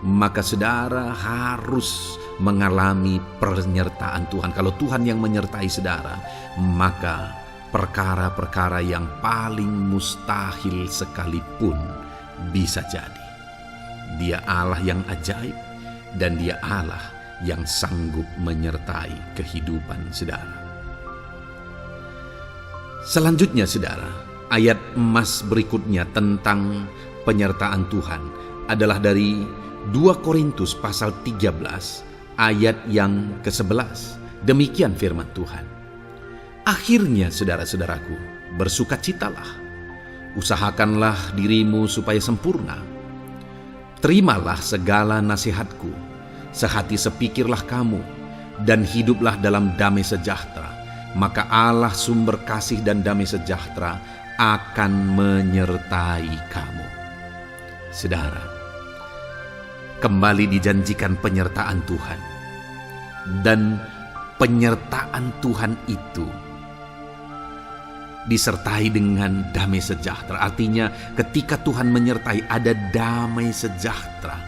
maka saudara harus mengalami penyertaan Tuhan. Kalau Tuhan yang menyertai saudara, maka perkara-perkara yang paling mustahil sekalipun bisa jadi. Dia Allah yang ajaib, dan Dia Allah yang sanggup menyertai kehidupan saudara. Selanjutnya, saudara, ayat emas berikutnya tentang penyertaan Tuhan adalah dari 2 Korintus pasal 13 ayat yang ke-11. Demikian firman Tuhan. Akhirnya, saudara-saudaraku, bersukacitalah. Usahakanlah dirimu supaya sempurna. Terimalah segala nasihatku. Sehati sepikirlah kamu, dan hiduplah dalam damai sejahtera. Maka Allah sumber kasih dan damai sejahtera akan menyertai kamu. Saudara, kembali dijanjikan penyertaan Tuhan. Dan penyertaan Tuhan itu disertai dengan damai sejahtera. Artinya ketika Tuhan menyertai, ada damai sejahtera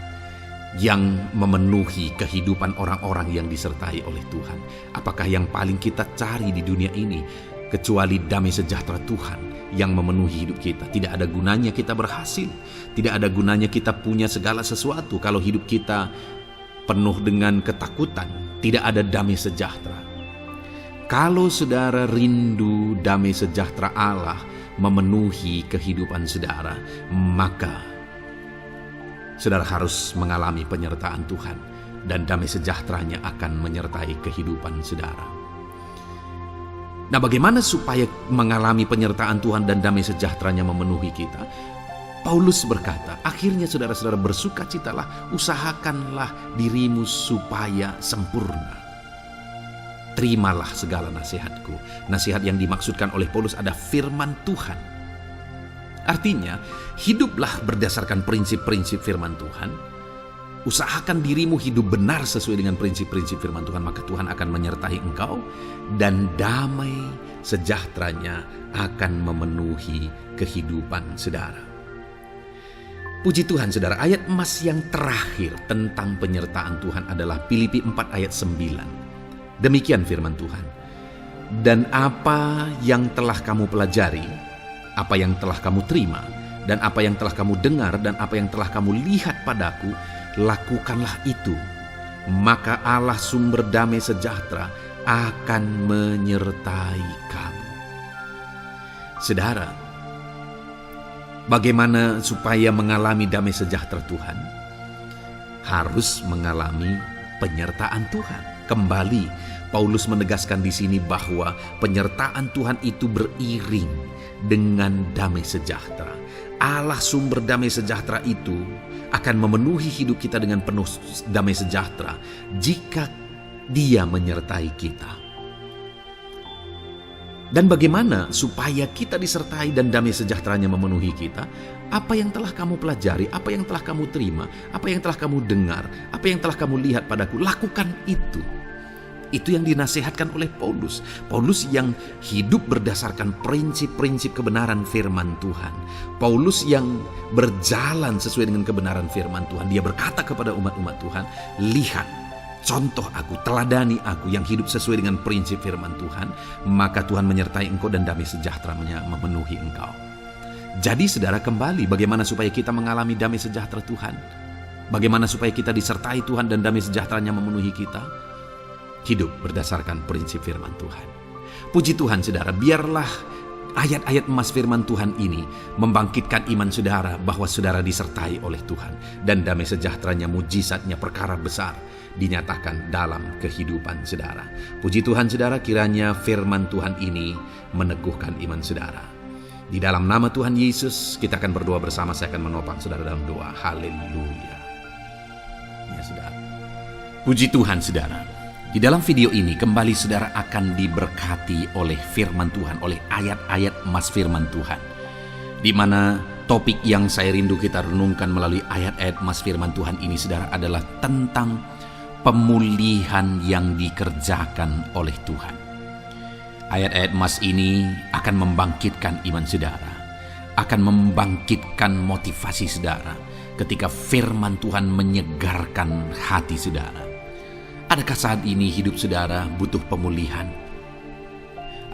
yang memenuhi kehidupan orang-orang yang disertai oleh Tuhan. Apakah yang paling kita cari di dunia ini kecuali damai sejahtera Tuhan yang memenuhi hidup kita? Tidak ada gunanya kita berhasil, tidak ada gunanya kita punya segala sesuatu kalau hidup kita penuh dengan ketakutan, tidak ada damai sejahtera. Kalau saudara rindu damai sejahtera Allah memenuhi kehidupan saudara, maka saudara harus mengalami penyertaan Tuhan, dan damai sejahteranya akan menyertai kehidupan saudara. Nah, bagaimana supaya mengalami penyertaan Tuhan dan damai sejahteranya memenuhi kita? Paulus berkata, akhirnya saudara-saudara bersukacitalah, usahakanlah dirimu supaya sempurna. Terimalah segala nasihatku. Nasihat yang dimaksudkan oleh Paulus ada firman Tuhan. Artinya, hiduplah berdasarkan prinsip-prinsip firman Tuhan. Usahakan dirimu hidup benar sesuai dengan prinsip-prinsip firman Tuhan, maka Tuhan akan menyertai engkau, dan damai sejahteranya akan memenuhi kehidupan saudara. Puji Tuhan, saudara, ayat emas yang terakhir tentang penyertaan Tuhan adalah Filipi 4 ayat 9. Demikian firman Tuhan. Dan apa yang telah kamu pelajari, apa yang telah kamu terima, dan apa yang telah kamu dengar, dan apa yang telah kamu lihat padaku, lakukanlah itu. Maka Allah sumber damai sejahtera akan menyertai kamu. Saudara, bagaimana supaya mengalami damai sejahtera Tuhan? Harus mengalami penyertaan Tuhan. Kembali, Paulus menegaskan di sini bahwa penyertaan Tuhan itu beriring dengan damai sejahtera. Allah sumber damai sejahtera itu akan memenuhi hidup kita dengan penuh damai sejahtera jika Dia menyertai kita. Dan bagaimana supaya kita disertai dan damai sejahteranya memenuhi kita? Apa yang telah kamu pelajari, apa yang telah kamu terima, apa yang telah kamu dengar, apa yang telah kamu lihat padaku, lakukan itu. Itu yang dinasihatkan oleh Paulus. Paulus yang hidup berdasarkan prinsip-prinsip kebenaran firman Tuhan. Paulus yang berjalan sesuai dengan kebenaran firman Tuhan. Dia berkata kepada umat-umat Tuhan, lihat, contoh aku, teladani aku yang hidup sesuai dengan prinsip firman Tuhan, maka Tuhan menyertai engkau dan damai sejahteranya memenuhi engkau. Jadi saudara, kembali bagaimana supaya kita mengalami damai sejahtera Tuhan? Bagaimana supaya kita disertai Tuhan dan damai sejahteranya memenuhi kita? Hidup berdasarkan prinsip firman Tuhan. Puji Tuhan, saudara, biarlah Ayat-ayat emas firman Tuhan ini membangkitkan iman saudara bahwa saudara disertai oleh Tuhan. Dan damai sejahteranya, mujizatnya, perkara besar dinyatakan dalam kehidupan saudara. Puji Tuhan saudara, kiranya firman Tuhan ini meneguhkan iman saudara. Di dalam nama Tuhan Yesus kita akan berdoa bersama. Saya akan menopang saudara dalam doa. Haleluya. Ya saudara. Puji Tuhan saudara. Di dalam video ini kembali saudara akan diberkati oleh firman Tuhan, oleh ayat-ayat emas firman Tuhan. Di mana topik yang saya rindu kita renungkan melalui ayat-ayat emas firman Tuhan ini saudara adalah tentang pemulihan yang dikerjakan oleh Tuhan. Ayat-ayat emas ini akan membangkitkan iman saudara, akan membangkitkan motivasi saudara ketika firman Tuhan menyegarkan hati saudara. Adakah saat ini hidup saudara butuh pemulihan?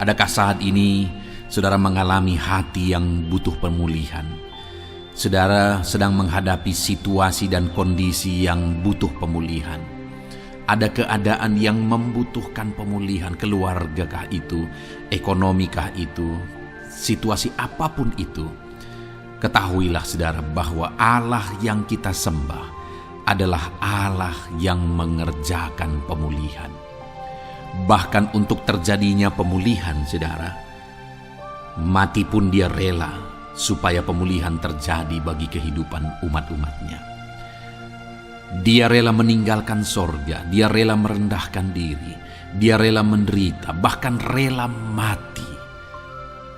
Adakah saat ini saudara mengalami hati yang butuh pemulihan? Saudara sedang menghadapi situasi dan kondisi yang butuh pemulihan. Ada keadaan yang membutuhkan pemulihan, keluargakah itu, ekonomikah itu, situasi apapun itu. Ketahuilah saudara bahwa Allah yang kita sembah adalah Allah yang mengerjakan pemulihan. Bahkan untuk terjadinya pemulihan saudara, mati pun dia rela supaya pemulihan terjadi bagi kehidupan umat-umatnya. Dia rela meninggalkan sorga, dia rela merendahkan diri, dia rela menderita, bahkan rela mati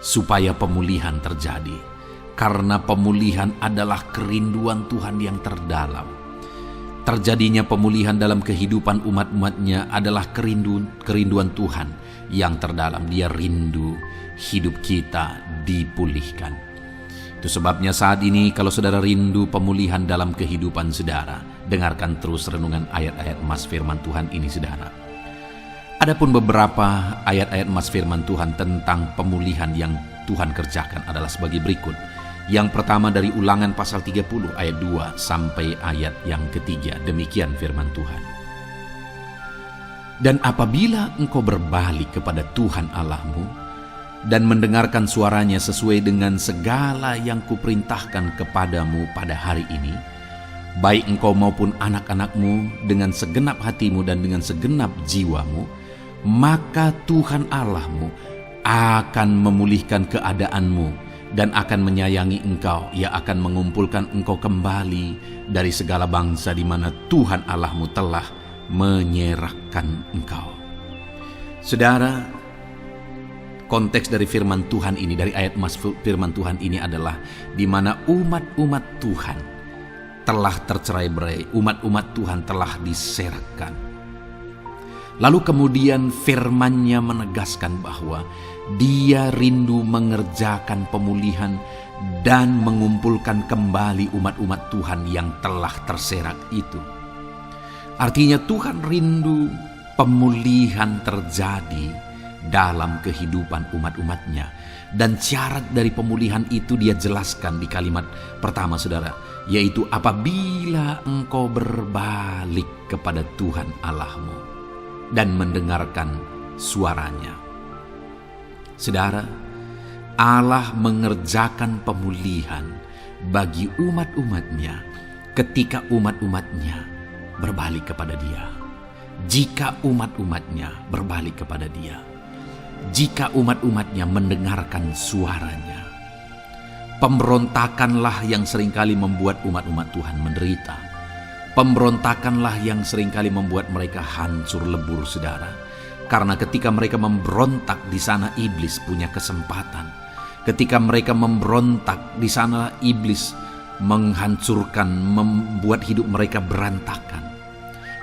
supaya pemulihan terjadi. Karena pemulihan adalah kerinduan Tuhan yang terdalam. Terjadinya pemulihan dalam kehidupan umat-umatnya adalah kerinduan Tuhan yang terdalam. Dia rindu hidup kita dipulihkan. Itu sebabnya saat ini kalau saudara rindu pemulihan dalam kehidupan saudara, dengarkan terus renungan ayat-ayat emas firman Tuhan ini saudara. Adapun beberapa ayat-ayat emas firman Tuhan tentang pemulihan yang Tuhan kerjakan adalah sebagai berikut. Yang pertama dari Ulangan pasal 30 ayat 2 sampai ayat yang ketiga. Demikian firman Tuhan. Dan apabila engkau berbalik kepada Tuhan Allahmu dan mendengarkan suaranya sesuai dengan segala yang kuperintahkan kepadamu pada hari ini, baik engkau maupun anak-anakmu dengan segenap hatimu dan dengan segenap jiwamu, maka Tuhan Allahmu akan memulihkan keadaanmu dan akan menyayangi engkau. Ia akan mengumpulkan engkau kembali dari segala bangsa di mana Tuhan Allahmu telah menyerahkan engkau. Saudara, konteks dari firman Tuhan ini, dari ayat emas firman Tuhan ini adalah di mana umat-umat Tuhan telah tercerai-berai, umat-umat Tuhan telah diserahkan. Lalu kemudian firman-Nya menegaskan bahwa Dia rindu mengerjakan pemulihan dan mengumpulkan kembali umat-umat Tuhan yang telah terserak itu. Artinya Tuhan rindu pemulihan terjadi dalam kehidupan umat-umatnya. Dan syarat dari pemulihan itu Dia jelaskan di kalimat pertama saudara, yaitu apabila engkau berbalik kepada Tuhan Allahmu dan mendengarkan suaranya. Saudara, Allah mengerjakan pemulihan bagi umat-umatnya ketika umat-umatnya berbalik kepada Dia. Jika umat-umatnya berbalik kepada Dia, jika umat-umatnya mendengarkan suaranya. Pemberontakanlah yang seringkali membuat umat-umat Tuhan menderita. Pemberontakanlah yang seringkali membuat mereka hancur lebur saudara. Karena ketika mereka memberontak di sana iblis punya kesempatan. Ketika mereka memberontak di sana iblis menghancurkan, membuat hidup mereka berantakan.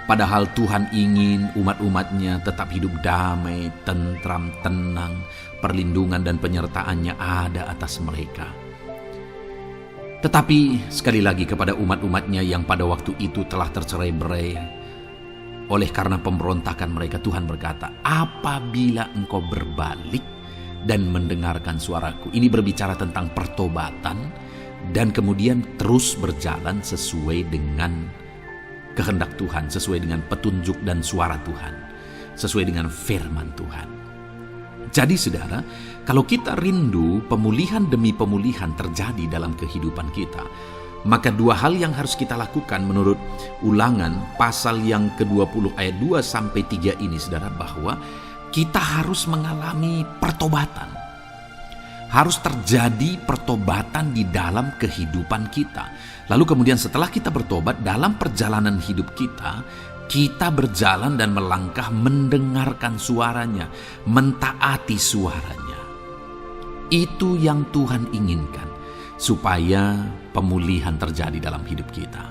Padahal Tuhan ingin umat-umatnya tetap hidup damai, tentram, tenang, perlindungan dan penyertaannya ada atas mereka. Tetapi sekali lagi kepada umat-umatnya yang pada waktu itu telah tercerai-berai oleh karena pemberontakan mereka, Tuhan berkata, apabila engkau berbalik dan mendengarkan suaraku. Ini berbicara tentang pertobatan dan kemudian terus berjalan sesuai dengan kehendak Tuhan, sesuai dengan petunjuk dan suara Tuhan, sesuai dengan firman Tuhan. Jadi saudara, kalau kita rindu pemulihan demi pemulihan terjadi dalam kehidupan kita, maka dua hal yang harus kita lakukan menurut Ulangan pasal yang ke-20 ayat 2-3 ini saudara, bahwa kita harus mengalami pertobatan. Harus terjadi pertobatan di dalam kehidupan kita. Lalu kemudian setelah kita bertobat, dalam perjalanan hidup kita berjalan dan melangkah mendengarkan suaranya, mentaati suaranya. Itu yang Tuhan inginkan, supaya pemulihan terjadi dalam hidup kita.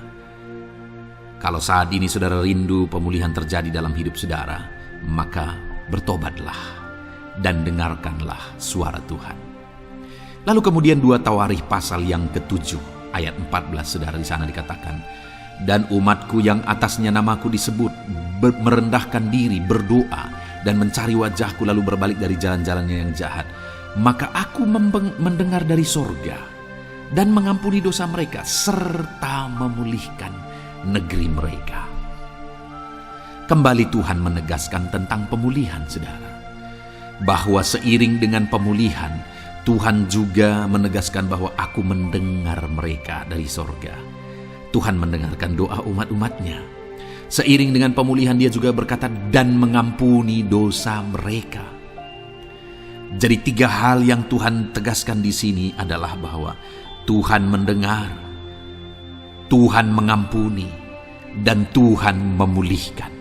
Kalau saat ini saudara rindu pemulihan terjadi dalam hidup saudara, maka bertobatlah dan dengarkanlah suara Tuhan. Lalu kemudian 2 Tawarikh pasal yang ke-7 ayat 14 saudara, di sana dikatakan, dan umatku yang atasnya namaku disebut merendahkan diri, berdoa dan mencari wajahku, lalu berbalik dari jalan-jalannya yang jahat, maka aku mendengar dari sorga dan mengampuni dosa mereka serta memulihkan negeri mereka. Kembali Tuhan menegaskan tentang pemulihan saudara, bahwa seiring dengan pemulihan Tuhan juga menegaskan bahwa aku mendengar mereka dari sorga. Tuhan mendengarkan doa umat-umatnya. Seiring dengan pemulihan dia juga berkata dan mengampuni dosa mereka. Jadi 3 hal yang Tuhan tegaskan di sini adalah bahwa Tuhan mendengar, Tuhan mengampuni, dan Tuhan memulihkan.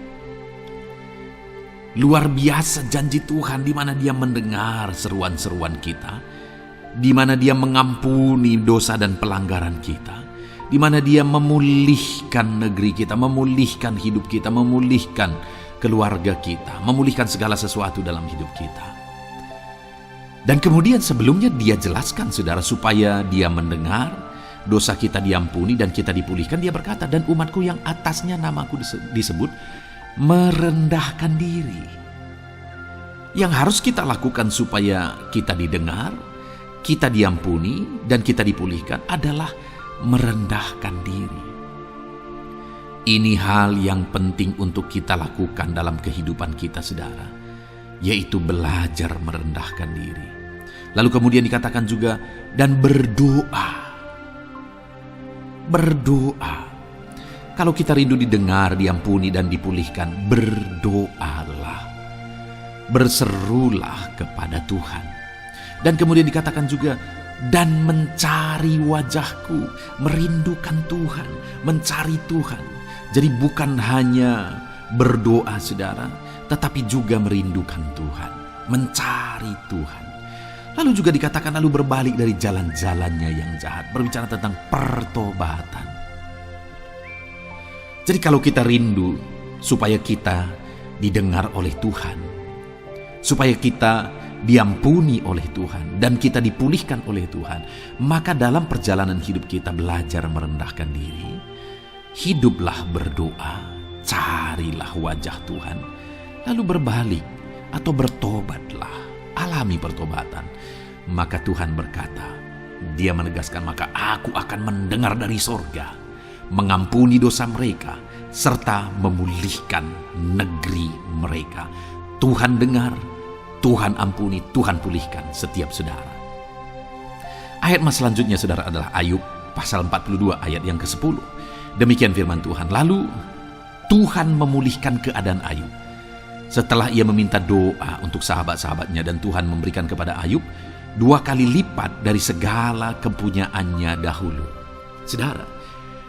Luar biasa janji Tuhan, di mana Dia mendengar seruan-seruan kita, di mana Dia mengampuni dosa dan pelanggaran kita, di mana Dia memulihkan negeri kita, memulihkan hidup kita, memulihkan keluarga kita, memulihkan segala sesuatu dalam hidup kita. Dan kemudian sebelumnya Dia jelaskan saudara, supaya Dia mendengar, dosa kita diampuni dan kita dipulihkan. Dia berkata, dan umatku yang atasnya namaku disebut merendahkan diri. Yang harus kita lakukan supaya kita didengar, kita diampuni, dan kita dipulihkan adalah merendahkan diri. Ini hal yang penting untuk kita lakukan dalam kehidupan kita saudara, yaitu belajar merendahkan diri. Lalu kemudian dikatakan juga dan berdoa. Berdoa. Kalau kita rindu didengar, diampuni, dan dipulihkan, berdoalah. Berserulah kepada Tuhan. Dan kemudian dikatakan juga dan mencari wajahku, merindukan Tuhan, mencari Tuhan. Jadi bukan hanya berdoa saudara, tetapi juga merindukan Tuhan, mencari Tuhan. Lalu juga dikatakan lalu berbalik dari jalan-jalannya yang jahat, berbicara tentang pertobatan. Jadi kalau kita rindu supaya kita didengar oleh Tuhan, supaya kita diampuni oleh Tuhan, dan kita dipulihkan oleh Tuhan, maka dalam perjalanan hidup kita belajar merendahkan diri, hiduplah berdoa, carilah wajah Tuhan, lalu berbalik atau bertobatlah, alami pertobatan. Maka Tuhan berkata, Dia menegaskan, maka aku akan mendengar dari sorga, mengampuni dosa mereka, serta memulihkan negeri mereka. Tuhan dengar, Tuhan ampuni, Tuhan pulihkan setiap saudara. Ayat selanjutnya saudara adalah Ayub pasal 42 ayat yang ke-10. Demikian firman Tuhan. Lalu Tuhan memulihkan keadaan Ayub. Setelah ia meminta doa untuk sahabat-sahabatnya, dan Tuhan memberikan kepada Ayub 2 kali lipat dari segala kepunyaannya dahulu. Saudara,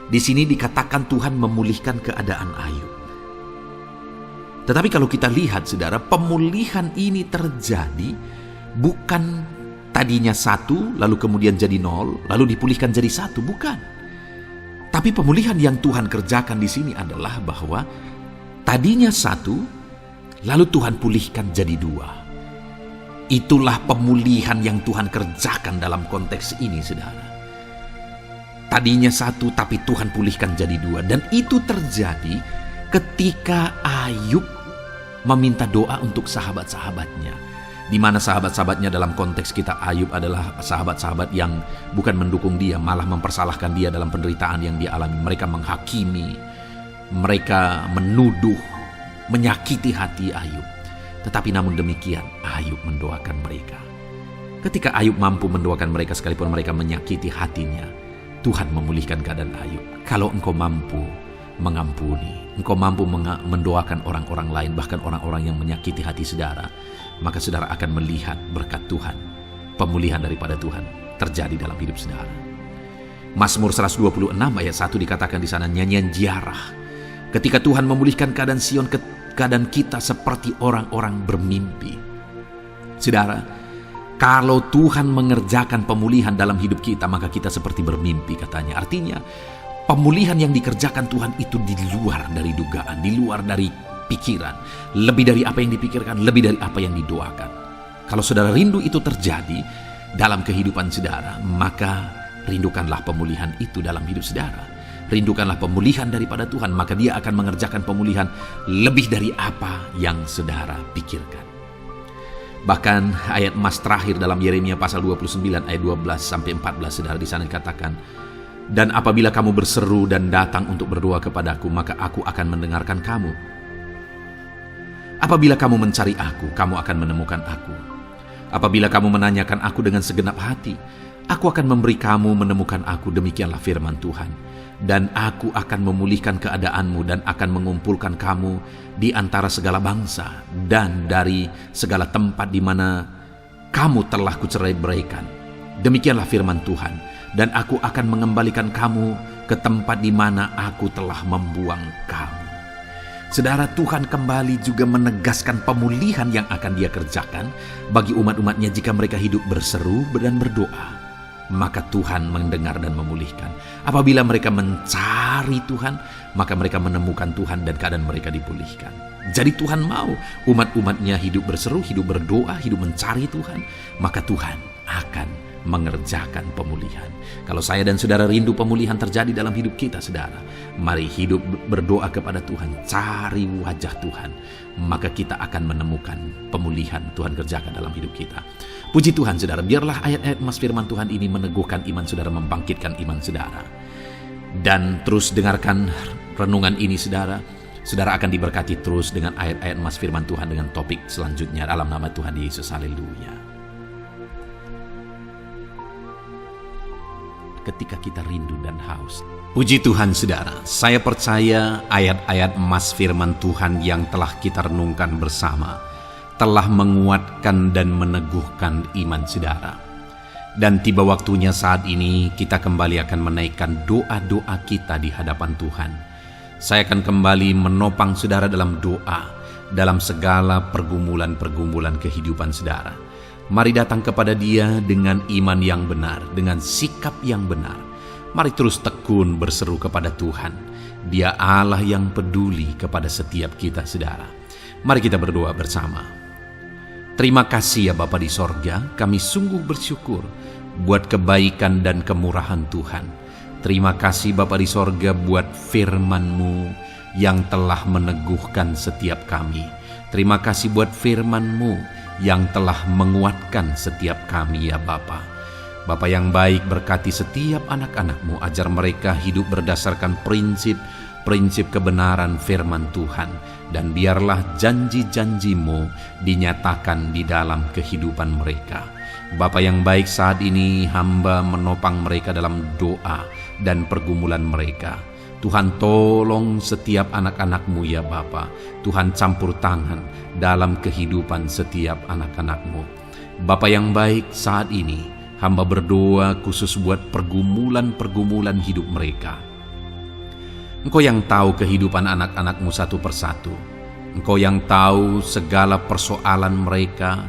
di sini dikatakan Tuhan memulihkan keadaan Ayub. Tetapi kalau kita lihat saudara, pemulihan ini terjadi bukan tadinya 1, lalu kemudian jadi 0, lalu dipulihkan jadi 1, bukan. Tapi pemulihan yang Tuhan kerjakan di sini adalah bahwa tadinya 1, lalu Tuhan pulihkan jadi 2. Itulah pemulihan yang Tuhan kerjakan dalam konteks ini saudara. Tadinya 1, tapi Tuhan pulihkan jadi 2. Dan itu terjadi ketika Ayub meminta doa untuk sahabat-sahabatnya, di mana sahabat-sahabatnya dalam konteks kita Ayub adalah sahabat-sahabat yang bukan mendukung dia, malah mempersalahkan dia dalam penderitaan yang dia alami. Mereka menghakimi, mereka menuduh, menyakiti hati Ayub. Tetapi namun demikian, Ayub mendoakan mereka. Ketika Ayub mampu mendoakan mereka sekalipun mereka menyakiti hatinya, Tuhan memulihkan keadaan Ayub. Kalau engkau mampu mengampuni, engkau mampu mendoakan orang-orang lain, bahkan orang-orang yang menyakiti hati saudara, maka saudara akan melihat berkat Tuhan, pemulihan daripada Tuhan terjadi dalam hidup saudara. Mazmur 126 ayat 1 dikatakan di sana, nyanyian ziarah. Ketika Tuhan memulihkan keadaan Sion, keadaan kita seperti orang-orang bermimpi. Saudara, kalau Tuhan mengerjakan pemulihan dalam hidup kita, maka kita seperti bermimpi katanya. Artinya, pemulihan yang dikerjakan Tuhan itu di luar dari dugaan, di luar dari pikiran, lebih dari apa yang dipikirkan, lebih dari apa yang didoakan. Kalau saudara rindu itu terjadi dalam kehidupan saudara, maka rindukanlah pemulihan itu dalam hidup saudara. Rindukanlah pemulihan daripada Tuhan, maka Dia akan mengerjakan pemulihan lebih dari apa yang saudara pikirkan. Bahkan ayat emas terakhir dalam Yeremia pasal 29 ayat 12-14 saudara, di sana dikatakan, dan apabila kamu berseru dan datang untuk berdoa kepadaku, maka aku akan mendengarkan kamu. Apabila kamu mencari aku, kamu akan menemukan aku. Apabila kamu menanyakan aku dengan segenap hati, aku akan memberi kamu menemukan aku, demikianlah firman Tuhan. Dan aku akan memulihkan keadaanmu dan akan mengumpulkan kamu di antara segala bangsa dan dari segala tempat di mana kamu telah kucerai-beraikan. Demikianlah firman Tuhan. Dan aku akan mengembalikan kamu ke tempat di mana aku telah membuang kamu. Saudara, Tuhan kembali juga menegaskan pemulihan yang akan Dia kerjakan bagi umat-umatnya jika mereka hidup berseru dan berdoa. Maka Tuhan mendengar dan memulihkan. Apabila mereka mencari Tuhan, maka mereka menemukan Tuhan dan keadaan mereka dipulihkan. Jadi Tuhan mau umat-umatnya hidup berseru, hidup berdoa, hidup mencari Tuhan, maka Tuhan akan mengerjakan pemulihan. Kalau saya dan saudara rindu pemulihan terjadi dalam hidup kita, saudara, mari hidup berdoa kepada Tuhan, cari wajah Tuhan, maka kita akan menemukan pemulihan Tuhan kerjakan dalam hidup kita. Puji Tuhan saudara, biarlah ayat-ayat emas firman Tuhan ini meneguhkan iman saudara, membangkitkan iman saudara. Dan terus dengarkan renungan ini saudara. Saudara akan diberkati terus dengan ayat-ayat emas firman Tuhan dengan topik selanjutnya dalam nama Tuhan Yesus. Haleluya. Ketika kita rindu dan haus. Puji Tuhan saudara, saya percaya ayat-ayat emas firman Tuhan yang telah kita renungkan bersama telah menguatkan dan meneguhkan iman saudara. Dan tiba waktunya saat ini kita kembali akan menaikkan doa-doa kita di hadapan Tuhan. Saya akan kembali menopang saudara dalam doa, dalam segala pergumulan-pergumulan kehidupan saudara. Mari datang kepada Dia dengan iman yang benar, dengan sikap yang benar. Mari terus tekun berseru kepada Tuhan. Dia Allah yang peduli kepada setiap kita saudara. Mari kita berdoa bersama. Terima kasih ya Bapa di sorga, kami sungguh bersyukur buat kebaikan dan kemurahan Tuhan. Terima kasih Bapa di sorga buat firman-Mu yang telah meneguhkan setiap kami. Terima kasih buat firman-Mu yang telah menguatkan setiap kami ya Bapa. Bapa yang baik, berkati setiap anak-anak-Mu, ajar mereka hidup berdasarkan prinsip kebenaran firman Tuhan. Dan biarlah janji-janji-Mu dinyatakan di dalam kehidupan mereka. Bapa yang baik, saat ini hamba menopang mereka dalam doa dan pergumulan mereka. Tuhan tolong setiap anak-anak-Mu ya Bapa. Tuhan campur tangan dalam kehidupan setiap anak-anak-Mu. Bapa yang baik, saat ini hamba berdoa khusus buat pergumulan-pergumulan hidup mereka. Engkau yang tahu kehidupan anak-anak-Mu satu persatu. Engkau yang tahu segala persoalan mereka,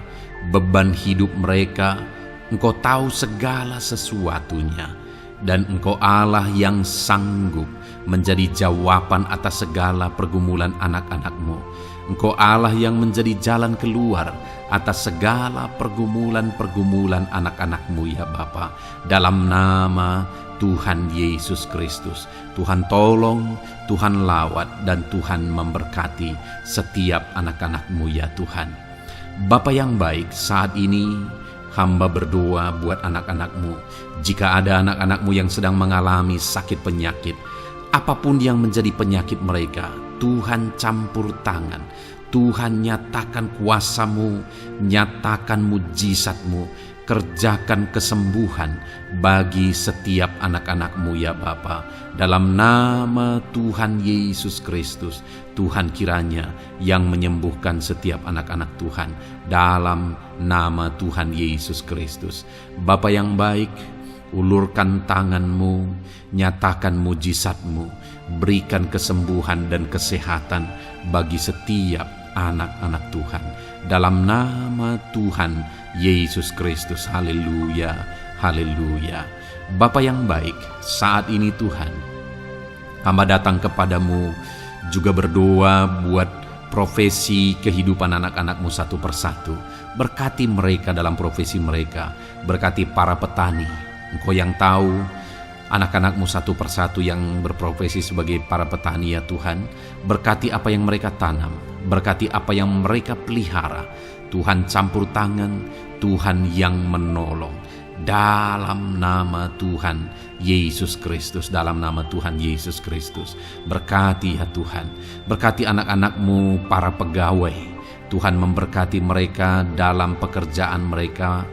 beban hidup mereka. Engkau tahu segala sesuatunya. Dan Engkau Allah yang sanggup menjadi jawaban atas segala pergumulan anak-anak-Mu. Engkau Allah yang menjadi jalan keluar atas segala pergumulan-pergumulan anak-anak-Mu ya Bapa. Dalam nama Tuhan Yesus Kristus, Tuhan tolong, Tuhan lawat, dan Tuhan memberkati setiap anak-anak-Mu ya Tuhan. Bapa yang baik, saat ini hamba berdoa buat anak-anak-Mu. Jika ada anak-anak-Mu yang sedang mengalami sakit penyakit, apapun yang menjadi penyakit mereka, Tuhan campur tangan, Tuhan, nyatakan kuasa-Mu, nyatakan mujizat-Mu, kerjakan kesembuhan bagi setiap anak-anak-Mu ya Bapa. Dalam nama Tuhan Yesus Kristus, Tuhan kiranya yang menyembuhkan setiap anak-anak Tuhan. Dalam nama Tuhan Yesus Kristus. Bapa yang baik, ulurkan tangan-Mu, nyatakan mujizat-Mu, berikan kesembuhan dan kesehatan bagi setiap anak-anak Tuhan. Dalam nama Tuhan Yesus Kristus. Haleluya, haleluya. Bapa yang baik, saat ini Tuhan, hamba datang kepadamu juga berdoa buat profesi kehidupan anak-anak-Mu satu persatu. Berkati mereka dalam profesi mereka, berkati para petani. Engkau yang tahu anak-anak-Mu satu persatu yang berprofesi sebagai para petani ya Tuhan. Berkati apa yang mereka tanam, berkati apa yang mereka pelihara. Tuhan campur tangan, Tuhan yang menolong. Dalam nama Tuhan Yesus Kristus, dalam nama Tuhan Yesus Kristus. Berkati ya Tuhan, berkati anak-anak-Mu para pegawai. Tuhan memberkati mereka dalam pekerjaan mereka,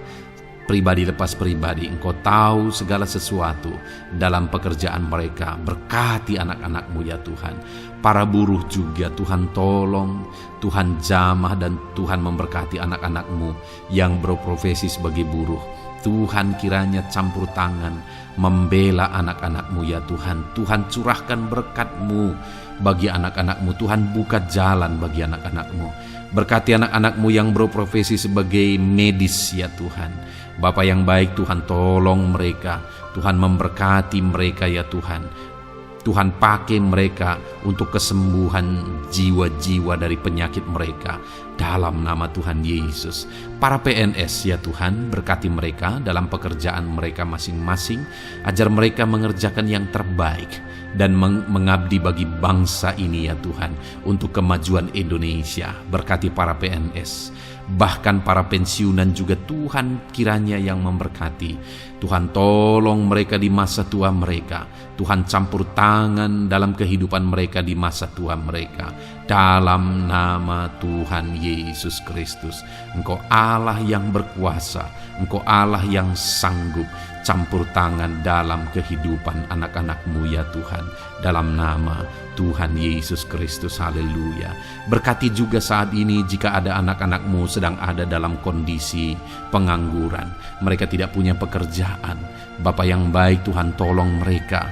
pribadi lepas pribadi. Engkau tahu segala sesuatu dalam pekerjaan mereka. Berkati anak-anak-Mu ya Tuhan. Para buruh juga Tuhan tolong, Tuhan jamah, dan Tuhan memberkati anak-anak-Mu yang berprofesi sebagai buruh. Tuhan kiranya campur tangan membela anak-anak-Mu ya Tuhan. Tuhan curahkan berkat-Mu bagi anak-anak-Mu. Tuhan buka jalan bagi anak-anak-Mu. Berkati anak-anak-Mu yang berprofesi sebagai medis ya Tuhan. Bapa yang baik, Tuhan tolong mereka. Tuhan memberkati mereka ya Tuhan. Tuhan pakai mereka untuk kesembuhan jiwa-jiwa dari penyakit mereka. Dalam nama Tuhan Yesus. Para PNS ya Tuhan, berkati mereka dalam pekerjaan mereka masing-masing. Ajar mereka mengerjakan yang terbaik dan mengabdi bagi bangsa ini ya Tuhan, untuk kemajuan Indonesia. Berkati para PNS, bahkan para pensiunan juga Tuhan kiranya yang memberkati. Tuhan tolong mereka di masa tua mereka. Tuhan campur tangan dalam kehidupan mereka di masa tua mereka. Dalam nama Tuhan Yesus Kristus. Engkau Allah yang berkuasa, Engkau Allah yang sanggup. Campur tangan dalam kehidupan anak-anak-Mu ya Tuhan. Dalam nama Tuhan Yesus Kristus. Haleluya. Berkati juga saat ini jika ada anak-anak-Mu sedang ada dalam kondisi pengangguran. Mereka tidak punya pekerjaan. Bapa yang baik, Tuhan tolong mereka.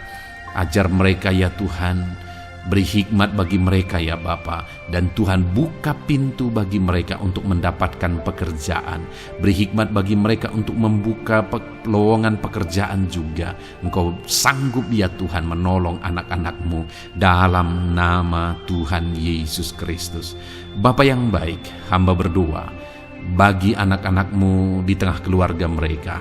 Ajar mereka ya Tuhan. Beri hikmat bagi mereka ya Bapa. Dan Tuhan buka pintu bagi mereka untuk mendapatkan pekerjaan. Beri hikmat bagi mereka untuk membuka lowongan pekerjaan juga. Engkau sanggup ya Tuhan menolong anak-anak-Mu. Dalam nama Tuhan Yesus Kristus. Bapa yang baik, hamba berdoa bagi anak-anak-Mu di tengah keluarga mereka.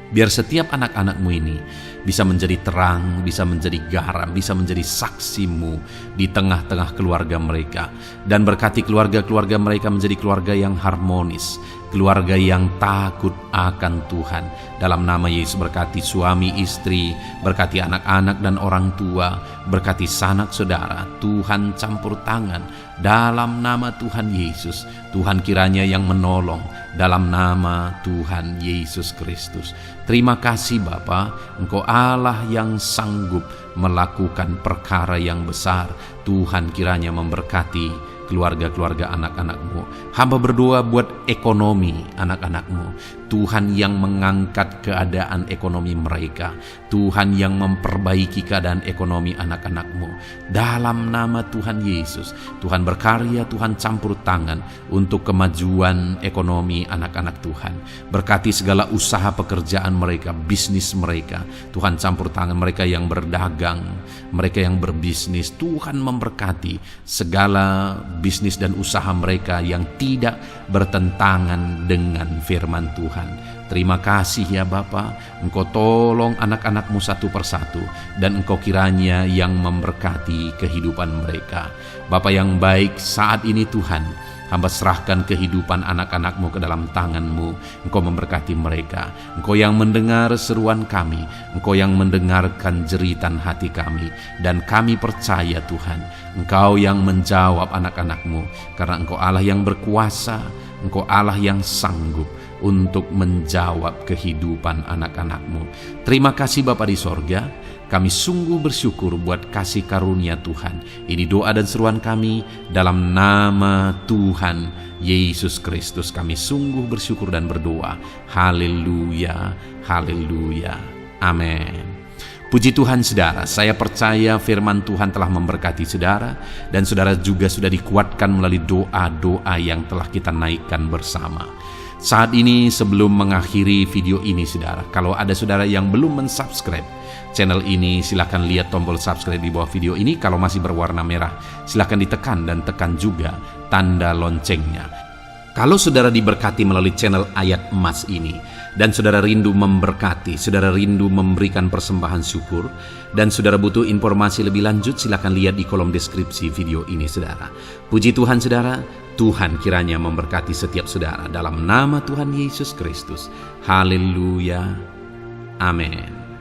Biar setiap anak-anak-Mu ini bisa menjadi terang, bisa menjadi garam, bisa menjadi saksi-Mu di tengah-tengah keluarga mereka. Dan berkati keluarga-keluarga mereka menjadi keluarga yang harmonis, keluarga yang takut akan Tuhan. Dalam nama Yesus, berkati suami istri, berkati anak-anak dan orang tua, berkati sanak saudara. Tuhan campur tangan dalam nama Tuhan Yesus. Tuhan kiranya yang menolong dalam nama Tuhan Yesus Kristus. Terima kasih Bapa, Engkau Allah yang sanggup melakukan perkara yang besar. Tuhan kiranya memberkati keluarga-keluarga anak-anak-Mu. Hamba berdoa buat ekonomi anak-anak-Mu. Tuhan yang mengangkat keadaan ekonomi mereka. Tuhan yang memperbaiki keadaan ekonomi anak-anak-Mu. Dalam nama Tuhan Yesus, Tuhan berkarya, Tuhan campur tangan untuk kemajuan ekonomi anak-anak Tuhan. Berkati segala usaha pekerjaan mereka, bisnis mereka. Tuhan campur tangan mereka yang berdagang, mereka yang berbisnis. Tuhan memberkati segala bisnis dan usaha mereka yang tidak bertentangan dengan firman Tuhan. Terima kasih ya Bapa, Engkau tolong anak-anak-Mu satu persatu, dan Engkau kiranya yang memberkati kehidupan mereka. Bapa yang baik, saat ini Tuhan, Hamba serahkan kehidupan anak-anak-Mu ke dalam tangan-Mu. Engkau memberkati mereka. Engkau yang mendengar seruan kami, Engkau yang mendengarkan jeritan hati kami, dan kami percaya Tuhan, Engkau yang menjawab anak-anak-Mu, karena Engkau Allah yang berkuasa, Engkau Allah yang sanggup untuk menjawab kehidupan anak-anak-Mu. Terima kasih Bapa di sorga, kami sungguh bersyukur buat kasih karunia Tuhan. Ini doa dan seruan kami dalam nama Tuhan Yesus Kristus. Kami sungguh bersyukur dan berdoa. Haleluya, haleluya, amin. Puji Tuhan saudara, saya percaya firman Tuhan telah memberkati saudara, dan saudara juga sudah dikuatkan melalui doa-doa yang telah kita naikkan bersama. Saat ini sebelum mengakhiri video ini saudara, kalau ada saudara yang belum mensubscribe channel ini, silakan lihat tombol subscribe di bawah video ini. Kalau masih berwarna merah, silakan ditekan dan tekan juga tanda loncengnya. Kalau saudara diberkati melalui channel Ayat Emas ini, dan saudara rindu memberkati, saudara rindu memberikan persembahan syukur, dan saudara butuh informasi lebih lanjut, silakan lihat di kolom deskripsi video ini saudara. Puji Tuhan saudara, Tuhan kiranya memberkati setiap saudara dalam nama Tuhan Yesus Kristus. Haleluya, amin.